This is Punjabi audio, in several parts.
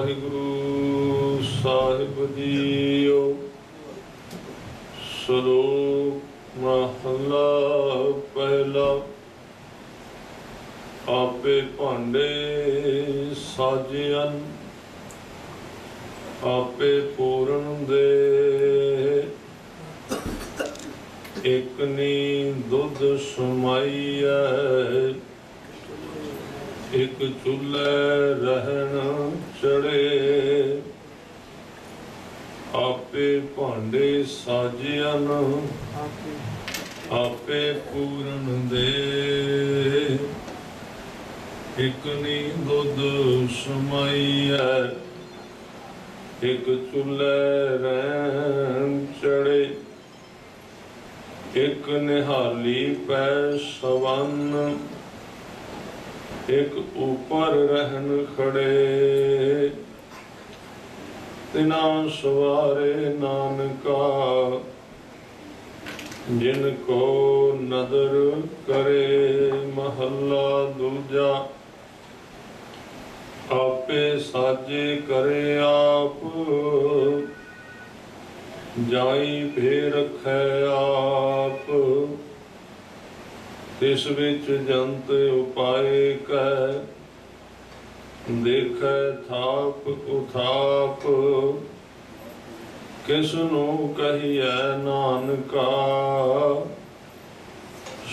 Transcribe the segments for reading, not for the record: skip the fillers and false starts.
ਵਾਹਿਗੁਰੂ ਸਾਹਿਬ ਜੀਓ। ਸ਼ਲੋਕ ਮਹਲਾ ਪਹਿਲਾ। ਆਪੇ ਭਾਂਡੇ ਸਾਜਿਅਨ, ਆਪੇ ਪੂਰਨ ਦੇ। ਇਕ ਨੀ ਦੁੱਧ ਸਮਾਈਐ, ਇੱਕ ਚੁੱਲ੍ਹੇ ਰਹਿਣ ਚੜੇ। ਆਪੇ ਭਾਂਡੇ ਸਾਜਿਅਨ, ਆਪੇ ਪੂਰਨ ਦੇ। ਇੱਕ ਨੀ ਦੁੱਧ ਸਮਾਈਐ, ਇੱਕ ਚੁੱਲ੍ਹੇ ਰਹਿਣ ਚੜੇ। ਇੱਕ ਨਿਹਾਲੀ ਪੈ ਸਵੰਨ, ਇੱਕ ਉੱਪਰ ਰਹਿਣ ਖੜੇ। ਤਿਨਾ ਸਵਾਰੇ ਨਾਨਕਾ, ਜਿਨ ਕੋ ਨਦਰ ਕਰੇ। ਮਹੱਲਾ ਦੂਜਾ। ਆਪੇ ਸਾਜੇ ਕਰੇ ਆਪ, ਜਾਈ ਭੇ ਰਖੈ ਆਪ। ਤਿਸ ਵਿੱਚ ਜੰਤ ਉਪਾਏ ਕੈ, ਦੇਖੈ ਥਾਪ ਉਥਾਪ। ਕਿਸ ਨੂੰ ਕਹੀਐ ਨਾਨਕਾ,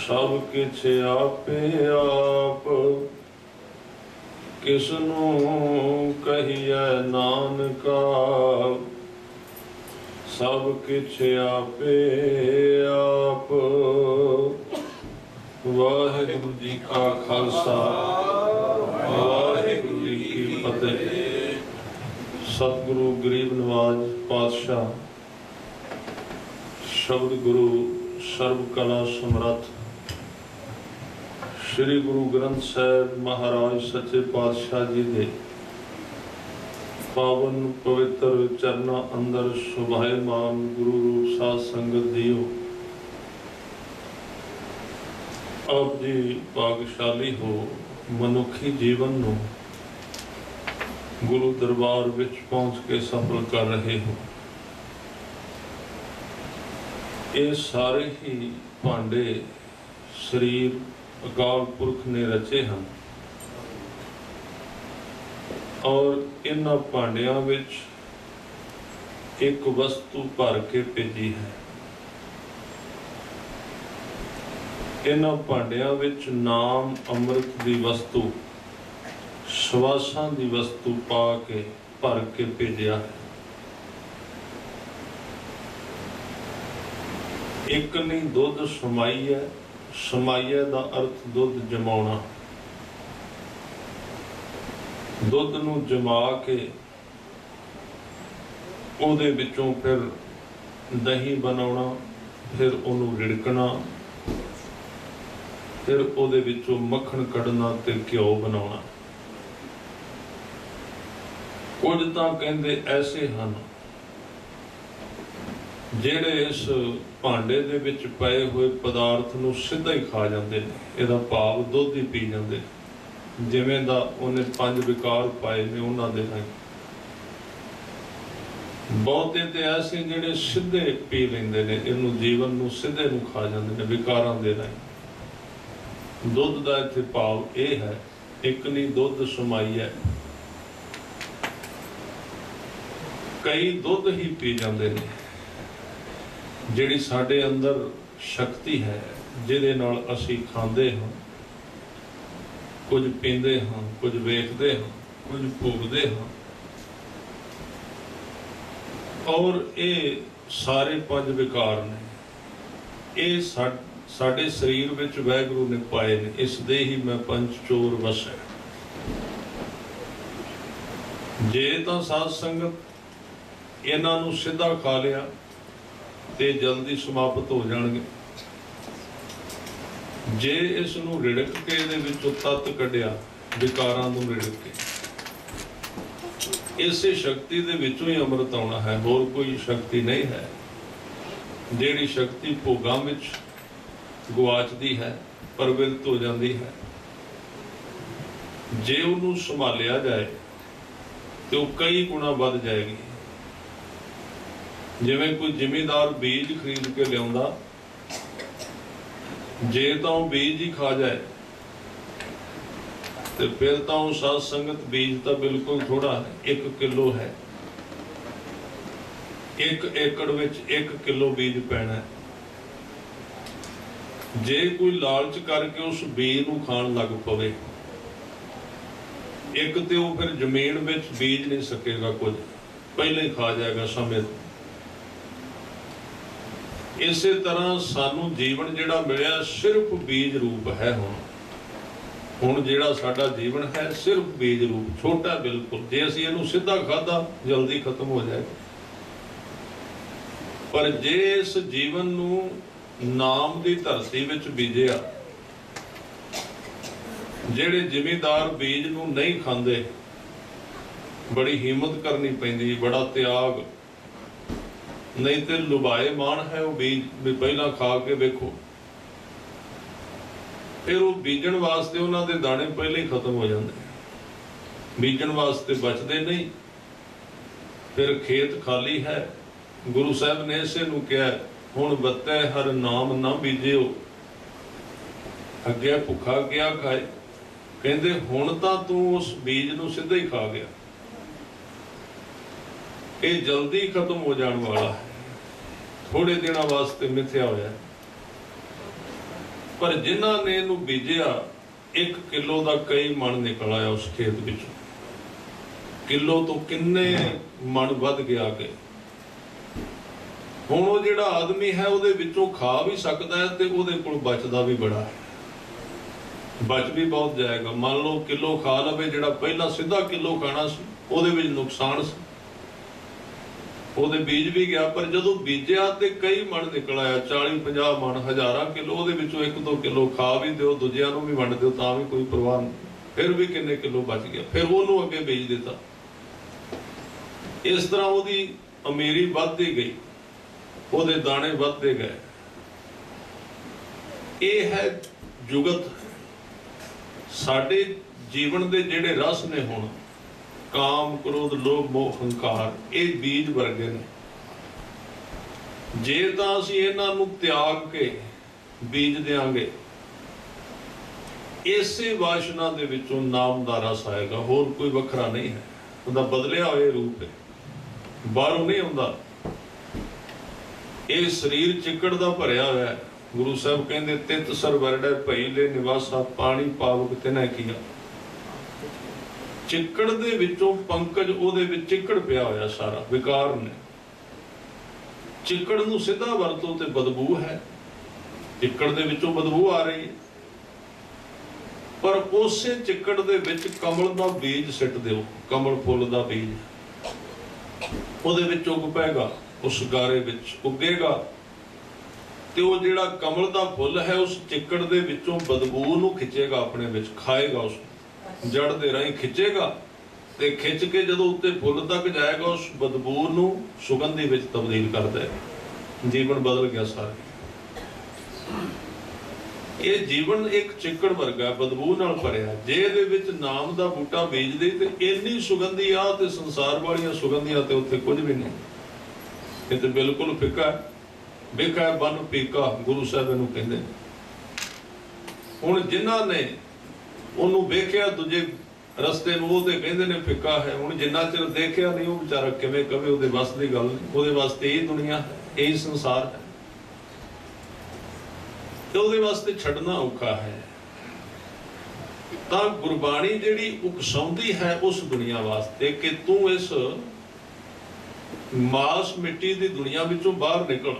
ਸਭ ਕਿਛ ਆਪੇ ਆਪ। ਕਿਸ ਨੂੰ ਕਹੀਐ ਨਾਨਕਾ, ਸਭ ਕਿਛ ਆਪੇ ਆਪ। ਵਾਹਿਗੁਰੂ ਜੀ ਕਾ ਖਾਲਸਾ, ਵਾਹਿਗੁਰੂ ਜੀ ਕੀ ਫਤਿਹ। ਸਤਿਗੁਰੂ ਗਰੀਬ ਨਵਾਜ ਪਾਤਸ਼ਾਹ ਸ਼ਬਦ ਗੁਰੂ ਸਰਬ ਕਲਾ ਸਮਰੱਥ ਸ੍ਰੀ ਗੁਰੂ ਗ੍ਰੰਥ ਸਾਹਿਬ ਮਹਾਰਾਜ ਸੱਚੇ ਪਾਤਸ਼ਾਹ ਜੀ ਦੇ ਪਾਵਨ ਪਵਿੱਤਰ ਚਰਨਾਂ ਅੰਦਰ ਸੁਭਾਏਮਾਨ ਗੁਰੂ ਰੂਪ ਸਾਧ ਸੰਗਤ ਜੀਓ। ਆਪ ਜੀ ਭਾਗਸ਼ਾਲੀ ਹੋ, ਮਨੁੱਖੀ ਜੀਵਨ ਨੂੰ ਗੁਰੂ ਦਰਬਾਰ ਵਿੱਚ ਪਹੁੰਚ ਕੇ ਸਫਲ ਕਰ ਰਹੇ ਹੋ। ਇਹ ਸਾਰੇ ਹੀ ਭਾਂਡੇ ਸਰੀਰ ਅਕਾਲ ਪੁਰਖ ਨੇ ਰਚੇ ਹਨ ਔਰ ਇਹਨਾਂ ਭਾਂਡਿਆਂ ਵਿੱਚ ਇੱਕ ਵਸਤੂ ਭਰ ਕੇ ਭੇਜੀ ਹੈ। ਇਹਨਾਂ ਭਾਂਡਿਆਂ ਵਿੱਚ ਨਾਮ ਅੰਮ੍ਰਿਤ ਦੀ ਵਸਤੂ, ਸਵਾਸਾਂ ਦੀ ਵਸਤੂ ਪਾ ਕੇ ਭਰ ਕੇ ਭੇਜਿਆ ਹੈ। ਇੱਕ ਨਹੀਂ ਦੁੱਧ ਸਮਾਈਐ। ਸਮਾਈਐ ਦਾ ਅਰਥ ਦੁੱਧ ਜਮਾਉਣਾ। ਦੁੱਧ ਨੂੰ ਜਮਾ ਕੇ ਉਹਦੇ ਵਿੱਚੋਂ ਫਿਰ ਦਹੀਂ ਬਣਾਉਣਾ, ਫਿਰ ਉਹਨੂੰ ਰਿੜਕਣਾ, ਫਿਰ ਉਹਦੇ ਵਿੱਚੋਂ ਮੱਖਣ ਕੱਢਣਾ ਤੇ ਘਿਓ ਬਣਾਉਣਾ। ਕੁਝ ਤਾਂ ਕਹਿੰਦੇ ਐਸੇ ਹਨ ਜਿਹੜੇ ਇਸ ਭਾਂਡੇ ਦੇ ਵਿੱਚ ਪਏ ਹੋਏ ਪਦਾਰਥ ਨੂੰ ਸਿੱਧਾ ਹੀ ਖਾ ਜਾਂਦੇ ਨੇ। ਇਹਦਾ ਭਾਵ ਦੁੱਧ ਹੀ ਪੀ ਜਾਂਦੇ, ਜਿਵੇਂ ਦਾ ਉਹਨੇ 5 ਵਿਕਾਰ ਪਾਏ ਨੇ ਉਹਨਾਂ ਦੇ ਨਾਲ। ਬਹੁਤੇ ਤੇ ਐਸੇ ਜਿਹੜੇ ਸਿੱਧੇ ਪੀ ਲੈਂਦੇ ਨੇ, ਇਹਨੂੰ ਜੀਵਨ ਨੂੰ ਸਿੱਧੇ ਨੂੰ ਖਾ ਜਾਂਦੇ ਨੇ ਵਿਕਾਰਾਂ ਦੇ ਨਾਲ। ਦੁੱਧ ਦਾ ਇੱਥੇ ਭਾਵ ਇਹ ਹੈ, ਇੱਕ ਨਹੀਂ ਦੁੱਧ ਸਮਾਈਐ। ਕਈ ਦੁੱਧ ਹੀ ਪੀ ਜਾਂਦੇ ਨੇ। ਜਿਹੜੀ ਸਾਡੇ ਅੰਦਰ ਸ਼ਕਤੀ ਹੈ, ਜਿਹਦੇ ਨਾਲ ਅਸੀਂ ਖਾਂਦੇ ਹਾਂ, ਕੁਝ ਪੀਂਦੇ ਹਾਂ, ਕੁਝ ਵੇਖਦੇ ਹਾਂ, ਕੁਝ ਭੋਗਦੇ ਹਾਂ, ਔਰ ਇਹ ਸਾਰੇ 5 ਵਿਕਾਰ ਨੇ। ਇਹ ਸਾਡੇ ਸਰੀਰ ਵਿੱਚ ਵਾਹਿਗੁਰੂ ਨੇ ਪਾਏ ਨੇ। ਇਸ ਦੇ ਹੀ ਮੈਂ ਪੰਜ ਚੋਰ ਵਸੈ। ਜੇ ਤਾਂ ਸਾਧ ਸੰਗਤ ਇਹਨਾਂ ਨੂੰ ਸਿੱਧਾ ਖਾ ਲਿਆ ਤੇ ਜਲਦੀ ਸਮਾਪਤ ਹੋ ਜਾਣਗੇ। ਜੇ ਇਸ ਨੂੰ ਰਿੜਕ ਕੇ ਇਹਦੇ ਵਿੱਚੋਂ ਤੱਤ ਕੱਢਿਆ, ਵਿਕਾਰਾਂ ਨੂੰ ਰਿੜਕ ਕੇ, ਇਸੇ ਸ਼ਕਤੀ ਦੇ ਵਿੱਚੋਂ ਹੀ ਅੰਮ੍ਰਿਤ ਆਉਣਾ ਹੈ। ਹੋਰ ਕੋਈ ਸ਼ਕਤੀ ਨਹੀਂ ਹੈ। ਜਿਹੜੀ ਸ਼ਕਤੀ ਭੋਗਾਂ ਵਿੱਚ ਗੁਆਚਦੀ ਹੈ, ਪਰਵਿਰਤ ਹੋ ਜਾਂਦੀ ਹੈ। ਜੇ ਉਹਨੂੰ ਸੰਭਾਲਿਆ ਜਾਏ ਤੇ ਉਹ ਕਈ ਗੁਣਾ ਵੱਧ ਜਾਏਗੀ। ਜਿਵੇਂ ਕੋਈ ਜ਼ਿਮੀਂਦਾਰ ਬੀਜ ਖਰੀਦ ਕੇ ਲਿਆਉਂਦਾ, ਜੇ ਤਾਂ ਉਹ ਬੀਜ ਹੀ ਖਾ ਜਾਏ ਤੇ ਫਿਰ ਤਾਂ ਉਹ ਸਾਧ ਸੰਗਤ ਬੀਜ ਤਾਂ ਬਿਲਕੁਲ ਥੋੜਾ ਹੈ, 1 ਕਿਲੋ ਹੈ। 1 ਏਕੜ ਵਿੱਚ 1 ਕਿਲੋ ਬੀਜ ਪੈਣਾ। ਜੇ ਕੋਈ ਲਾਲਚ ਕਰਕੇ ਉਸ ਬੀਜ ਨੂੰ ਖਾਣ ਲੱਗ ਪਵੇ, ਇੱਕ ਤੇ ਉਹ ਫਿਰ ਜ਼ਮੀਨ ਵਿੱਚ ਬੀਜ ਨਹੀਂ ਸਕੇਗਾ, ਕੁਝ ਪਹਿਲਾਂ ਹੀ ਖਾ ਜਾਏਗਾ ਸਮੇਂ। ਇਸੇ ਤਰ੍ਹਾਂ ਸਾਨੂੰ ਜੀਵਨ ਜਿਹੜਾ ਮਿਲਿਆ ਸਿਰਫ ਬੀਜ ਰੂਪ ਹੈ। ਹੁਣ ਜਿਹੜਾ ਸਾਡਾ ਜੀਵਨ ਹੈ ਸਿਰਫ ਬੀਜ ਰੂਪ, ਛੋਟਾ ਬਿਲਕੁਲ। ਜੇ ਅਸੀਂ ਇਹਨੂੰ ਸਿੱਧਾ ਖਾਧਾ ਜਲਦੀ ਖਤਮ ਹੋ ਜਾਏਗਾ, ਪਰ ਜੇ ਇਸ ਜੀਵਨ ਨੂੰ ਨਾਮ ਦੀ ਧਰਤੀ ਵਿੱਚ ਬੀਜਿਆ, ਜਿਹੜੇ ਜ਼ਿਮੀਂਦਾਰ ਬੀਜ ਨੂੰ ਨਹੀਂ ਖਾਂਦੇ, ਬੜੀ ਹਿੰਮਤ ਕਰਨੀ ਪੈਂਦੀ, ਬੜਾ ਤਿਆਗ, ਨਹੀਂ ਤੇ ਲੁਭਾਏ ਮਾਣ ਹੈ ਉਹ ਬੀਜ ਵੀ ਪਹਿਲਾਂ ਖਾ ਕੇ ਵੇਖੋ। ਫਿਰ ਉਹ ਬੀਜਣ ਵਾਸਤੇ ਉਹਨਾਂ ਦੇ ਦਾਣੇ ਪਹਿਲਾਂ ਹੀ ਖਤਮ ਹੋ ਜਾਂਦੇ, ਬੀਜਣ ਵਾਸਤੇ ਬਚਦੇ ਨਹੀਂ। ਫਿਰ ਖੇਤ ਖਾਲੀ ਹੈ। ਗੁਰੂ ਸਾਹਿਬ ਨੇ ਇਸੇ ਨੂੰ ਕਿਹਾ, ਹੁਣ ਬੱਤੈ ਹਰ ਨਾਮ ਨਾ ਬੀਜਿਓ, ਅੱਗੇ ਭੁੱਖਾ ਗਿਆ ਖਾਏ। ਕਹਿੰਦੇ ਹੁਣ ਤਾਂ ਤੂੰ ਉਸ ਬੀਜ ਨੂੰ ਸਿੱਧਾ ਹੀ ਖਾ ਗਿਆ, ਇਹ ਜਲਦੀ ਖਤਮ ਹੋ ਜਾਣ ਵਾਲਾ ਹੈ, ਥੋੜੇ ਦਿਨਾਂ ਵਾਸਤੇ ਮਿਥਿਆ ਹੋਇਆ। ਪਰ ਜਿਨ੍ਹਾਂ ਨੇ ਇਹਨੂੰ ਬੀਜਿਆ, 1 ਕਿਲੋ ਦਾ ਕਈ ਮਣ ਨਿਕਲ ਆਇਆ ਉਸ ਖੇਤ ਵਿੱਚੋਂ। ਕਿਲੋ ਤੋਂ ਕਿੰਨੇ ਮਣ ਵੱਧ ਗਿਆ ਕਿ ਹੁਣ ਉਹ ਜਿਹੜਾ ਆਦਮੀ ਹੈ ਉਹਦੇ ਵਿੱਚੋਂ ਖਾ ਵੀ ਸਕਦਾ ਹੈ ਤੇ ਉਹਦੇ ਕੋਲ ਬਚਦਾ ਵੀ ਬੜਾ ਹੈ, ਬਚ ਵੀ ਬਹੁਤ ਜਾਏਗਾ। ਮੰਨ ਲਓ ਕਿਲੋ ਖਾ ਲਵੇ, ਜਿਹੜਾ ਪਹਿਲਾਂ ਸਿੱਧਾ ਕਿਲੋ ਖਾਣਾ ਸੀ ਉਹਦੇ ਵਿੱਚ ਨੁਕਸਾਨ ਸੀ, ਉਹਦੇ ਬੀਜ ਵੀ ਗਿਆ। ਪਰ ਜਦੋਂ ਬੀਜਿਆ ਤੇ ਕਈ ਮਣ ਨਿਕਲ ਆਇਆ, 40-50 ਮਣ, ਹਜ਼ਾਰਾਂ ਕਿਲੋ। ਉਹਦੇ ਵਿੱਚੋਂ 1-2 ਕਿਲੋ ਖਾ ਵੀ ਦਿਓ, ਦੂਜਿਆਂ ਨੂੰ ਵੀ ਵੰਡ ਦਿਓ, ਤਾਂ ਵੀ ਕੋਈ ਪਰਵਾਹ ਨਹੀਂ, ਫਿਰ ਵੀ ਕਿੰਨੇ ਕਿਲੋ ਬਚ ਗਿਆ। ਫਿਰ ਉਹਨੂੰ ਅੱਗੇ ਬੀਜ ਦਿੱਤਾ। ਇਸ ਤਰ੍ਹਾਂ ਉਹਦੀ ਅਮੀਰੀ ਵੱਧਦੀ ਗਈ, ਉਹਦੇ ਦਾਣੇ ਵੱਧਦੇ ਗਏ। ਇਹ ਹੈ ਜੁਗਤ। ਸਾਡੇ ਜੀਵਨ ਦੇ ਜਿਹੜੇ ਰਸ ਨੇ, ਹੁਣ ਕਾਮ, ਕ੍ਰੋਧ, ਲੋਭ, ਮੋਹ, ਹੰਕਾਰ, ਇਹ ਬੀਜ ਵਰਗੇ ਨੇ। ਜੇ ਤਾਂ ਅਸੀਂ ਇਹਨਾਂ ਨੂੰ ਤਿਆਗ ਕੇ ਬੀਜ ਦਿਆਂਗੇ, ਇਸੇ ਵਾਸ਼ਨਾ ਦੇ ਵਿੱਚੋਂ ਨਾਮ ਦਾ ਰਸ ਆਏਗਾ, ਹੋਰ ਕੋਈ ਵੱਖਰਾ ਨਹੀਂ ਹੈ। ਉਹਦਾ ਬਦਲਿਆ ਹੋਇਆ ਰੂਪ ਹੈ, ਬਾਹਰੋਂ ਨਹੀਂ ਆਉਂਦਾ। ਇਹ ਸਰੀਰ ਚਿੱਕੜ ਦਾ ਭਰਿਆ ਹੋਇਆ ਹੈ। ਗੁਰੂ ਸਾਹਿਬ ਕਹਿੰਦੇ, ਤਿਤ ਸਰ ਵਰੜੈ ਭਈ ਲੈ ਨਿਵਾਸਾ, ਪਾਣੀ ਪਾਵਕ ਤਿਨੈ ਕੀਆ। ਚਿੱਕੜ ਦੇ ਵਿੱਚੋਂ ਪੰਕਜ, ਉਹਦੇ ਵਿੱਚ ਚਿੱਕੜ ਪਿਆ ਹੋਇਆ ਸਾਰਾ, ਵਿਕਾਰ ਨੇ। ਚਿੱਕੜ ਨੂੰ ਸਿੱਧਾ ਵਰਤੋ ਤੇ ਬਦਬੂ ਹੈ, ਚਿੱਕੜ ਦੇ ਵਿੱਚੋਂ ਬਦਬੂ ਆ ਰਹੀ ਹੈ। ਪਰ ਉਸੇ ਚਿੱਕੜ ਦੇ ਵਿੱਚ ਕਮਲ ਦਾ ਬੀਜ ਸਿੱਟ ਦਿਓ, ਕਮਲ ਫੁੱਲ ਦਾ ਬੀਜ, ਉਹਦੇ ਵਿੱਚ ਉੱਗ ਪਏਗਾ, ਉਸ ਗਾਰੇ ਵਿੱਚ ਉੱਗੇਗਾ। ਤੇ ਉਹ ਜਿਹੜਾ ਕਮਲ ਦਾ ਫੁੱਲ ਹੈ, ਉਸ ਚਿੱਕੜ ਦੇ ਵਿੱਚੋਂ ਬਦਬੂ ਨੂੰ ਖਿੱਚੇਗਾ, ਆਪਣੇ ਵਿੱਚ ਖਾਏਗਾ, ਉਸ ਜੜ ਦੇ ਰਾਹੀਂ ਖਿੱਚੇਗਾ, ਤੇ ਖਿੱਚ ਕੇ ਜਦੋਂ ਉੱਤੇ ਫੁੱਲ ਤੱਕ ਜਾਏਗਾ, ਉਸ ਬਦਬੂ ਨੂੰ ਸੁਗੰਧੀ ਵਿੱਚ ਤਬਦੀਲ ਕਰ ਦੇਗਾ। ਜੀਵਨ ਬਦਲ ਗਿਆ ਸਾਰਾ। ਇਹ ਜੀਵਨ ਇੱਕ ਚਿੱਕੜ ਵਰਗਾ, ਬਦਬੂ ਨਾਲ ਭਰਿਆ। ਜੇ ਇਹਦੇ ਵਿੱਚ ਨਾਮ ਦਾ ਬੂਟਾ ਬੀਜਦੇ ਤੇ ਇੰਨੀ ਸੁਗੰਧੀ ਆ, ਤੇ ਸੰਸਾਰ ਵਾਲੀਆਂ ਸੁਗੰਧੀਆਂ ਤੇ ਉੱਥੇ ਕੁਝ ਵੀ ਨਹੀਂ। ਇਹ ਤੇ ਬਿਲਕੁਲ ਫਿੱਕਾ, ਵੇਖਾ ਬਨ ਪੀਕਾ, ਗੁਰੂ ਸਾਹਿਬ ਇਹਨੂੰ ਕਹਿੰਦੇ। ਹੁਣ ਜਿਨ੍ਹਾਂ ਨੇ ਉਹਨੂੰ ਵੇਖਿਆ ਦੂਜੇ ਰਸਤੇ ਨੂੰ, ਉਹ ਤੇ ਕਹਿੰਦੇ ਨੇ ਫਿੱਕਾ ਹੈ। ਹੁਣ ਜਿੰਨਾ ਚਿਰ ਦੇਖਿਆ ਨਹੀਂ, ਉਹ ਵਿਚਾਰਾ ਕਿਵੇਂ ਕਵੇ, ਉਹਦੇ ਵੱਸ ਦੀ ਗੱਲ ਨਹੀਂ। ਉਹਦੇ ਵਾਸਤੇ ਇਹ ਦੁਨੀਆ ਹੈ, ਇਹ ਸੰਸਾਰ ਹੈ, ਤੇ ਉਹਦੇ ਵਾਸਤੇ ਛੱਡਣਾ ਔਖਾ ਹੈ। ਤਾਂ ਗੁਰਬਾਣੀ ਜਿਹੜੀ ਉਕਸਾਉਂਦੀ ਹੈ ਉਸ ਦੁਨੀਆ ਵਾਸਤੇ, ਕਿ ਤੂੰ ਇਸ ਮਾਸ ਮਿੱਟੀ ਦੀ ਦੁਨੀਆ ਵਿੱਚੋਂ ਬਾਹਰ ਨਿਕਲ।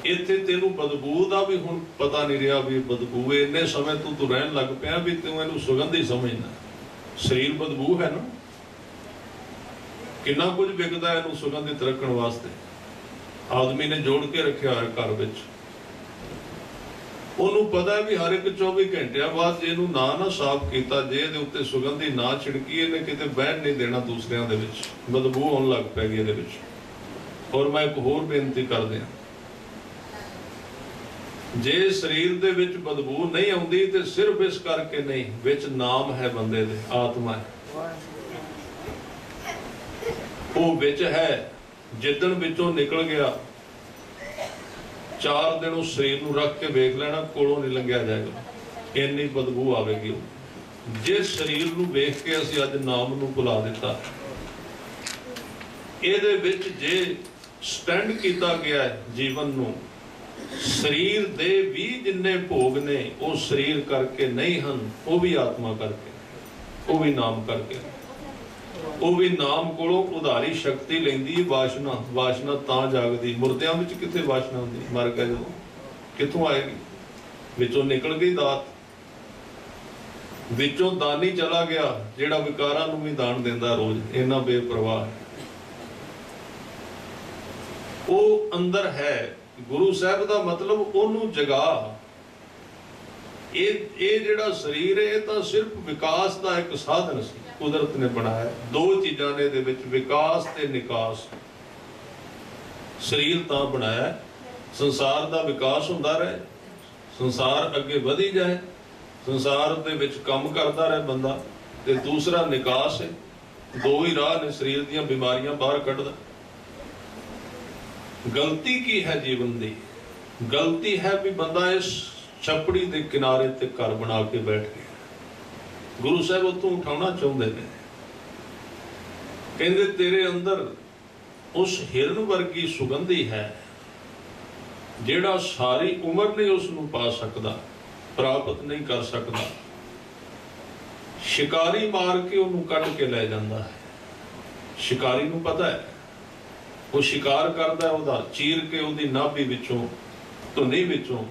ਇੱਥੇ ਤੈਨੂੰ ਬਦਬੂ ਦਾ ਵੀ ਹੁਣ ਪਤਾ ਨਹੀਂ ਰਿਹਾ ਵੀ ਬਦਬੂ, ਇੰਨੇ ਸਮੇਂ ਤੂੰ ਰਹਿਣ ਲੱਗ ਪਿਆ ਵੀ ਤੂੰ ਇਹਨੂੰ ਸੁਗੰਧੀ ਸਮਝਣਾ। ਸਰੀਰ ਬਦਬੂ ਹੈ ਨਾ, ਕਿੰਨਾ ਕੁਝ ਵਿਕਦਾ ਇਹਨੂੰ ਸੁਗੰਧਿਤ ਰੱਖਣ ਵਾਸਤੇ। ਆਦਮੀ ਨੇ ਜੋੜ ਕੇ ਰੱਖਿਆ ਹੋਇਆ ਘਰ ਵਿੱਚ, ਉਹਨੂੰ ਪਤਾ ਵੀ ਹਰ ਇੱਕ 24 ਘੰਟਿਆਂ ਬਾਅਦ ਜੇ ਇਹਨੂੰ ਨਾ ਸਾਫ਼ ਕੀਤਾ, ਜੇ ਇਹਦੇ ਉੱਤੇ ਸੁਗੰਧੀ ਨਾ ਛਿੜਕੀ, ਇਹਨੇ ਕਿਤੇ ਬਹਿਣ ਨਹੀਂ ਦੇਣਾ ਦੂਸਰਿਆਂ ਦੇ ਵਿੱਚ, ਬਦਬੂ ਆਉਣ ਲੱਗ ਪੈਗੀ ਇਹਦੇ ਵਿੱਚ। ਔਰ ਮੈਂ ਇੱਕ ਹੋਰ ਬੇਨਤੀ ਕਰਦੇ ਹਾਂ, ਜੇ ਸਰੀਰ ਦੇ ਵਿੱਚ ਬਦਬੂ ਨਹੀਂ ਆਉਂਦੀ ਤੇ ਸਿਰਫ ਇਸ ਕਰਕੇ ਨਹੀਂ, ਵਿੱਚ ਨਾਮ ਹੈ ਬੰਦੇ ਦੇ, ਆਤਮਾ ਹੈ। ਉਹ ਵਿੱਚ ਹੈ। ਜਿੱਦਣ ਵਿੱਚੋਂ ਨਿਕਲ ਗਿਆ 4 ਦਿਨ ਉਸ ਸਰੀਰ ਨੂੰ ਰੱਖ ਕੇ ਵੇਖ ਲੈਣਾ, ਕੋਲੋਂ ਨਹੀਂ ਲੰਘਿਆ ਜਾਏਗਾ, ਇੰਨੀ ਬਦਬੂ ਆਵੇਗੀ। ਜਿਸ ਸਰੀਰ ਨੂੰ ਵੇਖ ਕੇ ਅਸੀਂ ਅੱਜ ਨਾਮ ਨੂੰ ਭੁਲਾ ਦਿੱਤਾ, ਇਹਦੇ ਵਿੱਚ ਜੇ ਸਟੈਂਡ ਕੀਤਾ ਗਿਆ ਹੈ ਜੀਵਨ ਨੂੰ, ਸਰੀਰ ਦੇ ਵੀ ਜਿੰਨੇ ਭੋਗ ਨੇ ਉਹ ਸਰੀਰ ਕਰਕੇ ਨਹੀਂ ਹਨ, ਉਹ ਵੀ ਆਤਮਾ ਕਰਕੇ, ਉਹ ਵੀ ਨਾਮ ਕਰਕੇ, ਉਹ ਵੀ ਨਾਮ ਕੋਲੋਂ ਉਧਾਰੀ ਸ਼ਕਤੀ ਲੈਂਦੀ। ਵਾਸ਼ਨਾ ਤਾਂ ਜਾਗਦੀ। ਮੁਰਦਿਆਂ ਵਿੱਚ ਕਿੱਥੇ ਵਾਸ਼ਨਾ ਹੁੰਦੀ? ਮਰ ਗਿਆ ਜਦੋਂ, ਕਿੱਥੋਂ ਆਏਗੀ? ਵਿੱਚੋਂ ਨਿਕਲ ਗਈ ਦਾਤ, ਵਿੱਚੋਂ ਦਾਨੀ ਚਲਾ ਗਿਆ ਜਿਹੜਾ ਵਿਕਾਰਾਂ ਨੂੰ ਵੀ ਦਾਨ ਦਿੰਦਾ ਰੋਜ਼, ਇੰਨਾ ਬੇਪਰਵਾਹ ਹੈ। ਉਹ ਅੰਦਰ ਹੈ। ਗੁਰੂ ਸਾਹਿਬ ਦਾ ਮਤਲਬ ਉਹਨੂੰ ਜਗਾ। ਇਹ ਜਿਹੜਾ ਸਰੀਰ ਹੈ, ਇਹ ਤਾਂ ਸਿਰਫ ਵਿਕਾਸ ਦਾ ਇੱਕ ਸਾਧਨ ਸੀ, ਕੁਦਰਤ ਨੇ ਬਣਾਇਆ। 2 ਚੀਜ਼ਾਂ ਨੇ ਇਹਦੇ ਵਿੱਚ, ਵਿਕਾਸ ਤੇ ਨਿਕਾਸ। ਸਰੀਰ ਤਾਂ ਬਣਾਇਆ ਸੰਸਾਰ ਦਾ ਵਿਕਾਸ ਹੁੰਦਾ ਰਹੇ, ਸੰਸਾਰ ਅੱਗੇ ਵਧੀ ਜਾਏ, ਸੰਸਾਰ ਦੇ ਵਿੱਚ ਕੰਮ ਕਰਦਾ ਰਹੇ ਬੰਦਾ, ਤੇ ਦੂਸਰਾ ਨਿਕਾਸ ਹੈ। 2 ਹੀ ਰਾਹ ਨੇ ਸਰੀਰ ਦੀਆਂ ਬਿਮਾਰੀਆਂ ਬਾਹਰ ਕੱਢਦਾ। ਗਲਤੀ ਕੀ ਹੈ ਜੀਵਨ ਦੀ? ਗਲਤੀ ਹੈ ਵੀ ਬੰਦਾ ਇਸ ਛੱਪੜੀ ਦੇ ਕਿਨਾਰੇ ਤੇ ਘਰ ਬਣਾ ਕੇ ਬੈਠ ਗਿਆ। ਗੁਰੂ ਸਾਹਿਬ ਉੱਥੋਂ ਉਠਾਉਣਾ ਚਾਹੁੰਦੇ ਨੇ। ਕਹਿੰਦੇ ਤੇਰੇ ਅੰਦਰ ਉਸ ਹਿਰਨ ਵਰਗੀ ਸੁਗੰਧੀ ਹੈ ਜਿਹੜਾ ਸਾਰੀ ਉਮਰ ਨਹੀਂ ਉਸ ਨੂੰ ਪਾ ਸਕਦਾ, ਪ੍ਰਾਪਤ ਨਹੀਂ ਕਰ ਸਕਦਾ। ਸ਼ਿਕਾਰੀ ਮਾਰ ਕੇ ਉਹਨੂੰ ਕੱਢ ਕੇ ਲੈ ਜਾਂਦਾ ਹੈ। ਸ਼ਿਕਾਰੀ ਨੂੰ ਪਤਾ ਹੈ, ਉਹ ਸ਼ਿਕਾਰ ਕਰਦਾ, ਉਹਦਾ ਚੀਰ ਕੇ ਉਹਦੀ ਨਾਭੀ ਵਿੱਚੋਂ, ਧੁਨੀ ਵਿੱਚੋਂ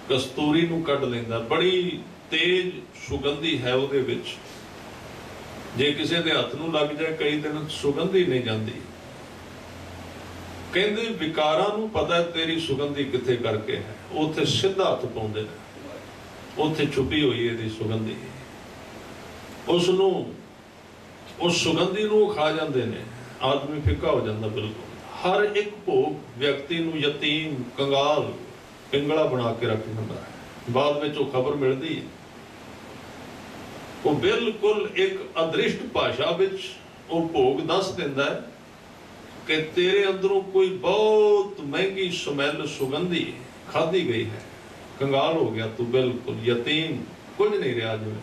ਕਸਤੂਰੀ ਨੂੰ ਕੱਢ ਲੈਂਦਾ। ਬੜੀ ਤੇਜ਼ ਸੁਗੰਧੀ ਹੈ ਉਹਦੇ ਵਿੱਚ। ਜੇ ਕਿਸੇ ਦੇ ਹੱਥ ਨੂੰ ਲੱਗ ਜਾਏ ਕਈ ਦਿਨ ਸੁਗੰਧੀ ਨਹੀਂ ਜਾਂਦੀ। ਕਹਿੰਦੇ ਵਿਕਾਰਾਂ ਨੂੰ ਪਤਾ ਤੇਰੀ ਸੁਗੰਧੀ ਕਿੱਥੇ ਕਰਕੇ ਹੈ, ਉੱਥੇ ਸਿੱਧਾ ਹੱਥ ਪਾਉਂਦੇ ਨੇ, ਉੱਥੇ ਛੁਪੀ ਹੋਈ ਇਹਦੀ ਸੁਗੰਧੀ। ਉਸ ਨੂੰ, ਉਸ ਸੁਗੰਧੀ ਨੂੰ ਖਾ ਜਾਂਦੇ ਨੇ, ਆਦਮੀ ਫਿੱਕਾ ਹੋ ਜਾਂਦਾ ਬਿਲਕੁਲ। ਹਰ ਇੱਕ ਭੋਗ ਵਿਅਕਤੀ ਨੂੰ ਯਤੀਮ, ਕੰਗਾਲ, ਪਿੰਗਲਾ ਬਣਾ ਕੇ ਰੱਖ ਦਿੰਦਾ ਹੈ। ਬਾਅਦ ਵਿੱਚ ਉਹ ਖਬਰ ਮਿਲਦੀ ਹੈ, ਉਹ ਬਿਲਕੁਲ ਇੱਕ ਅਦ੍ਰਿਸ਼ਟ ਭਾਸ਼ਾ ਵਿੱਚ ਉਹ ਭੋਗ ਦੱਸ ਦਿੰਦਾ ਹੈ ਕਿ ਤੇਰੇ ਅੰਦਰੋਂ ਕੋਈ ਬਹੁਤ ਮਹਿੰਗੀ ਸਮੈਲ, ਸੁਗੰਧੀ ਖਾਧੀ ਗਈ ਹੈ, ਕੰਗਾਲ ਹੋ ਗਿਆ ਤੂੰ, ਬਿਲਕੁਲ ਯਤੀਮ, ਕੁਝ ਨਹੀਂ ਰਿਹਾ ਜਿਵੇਂ।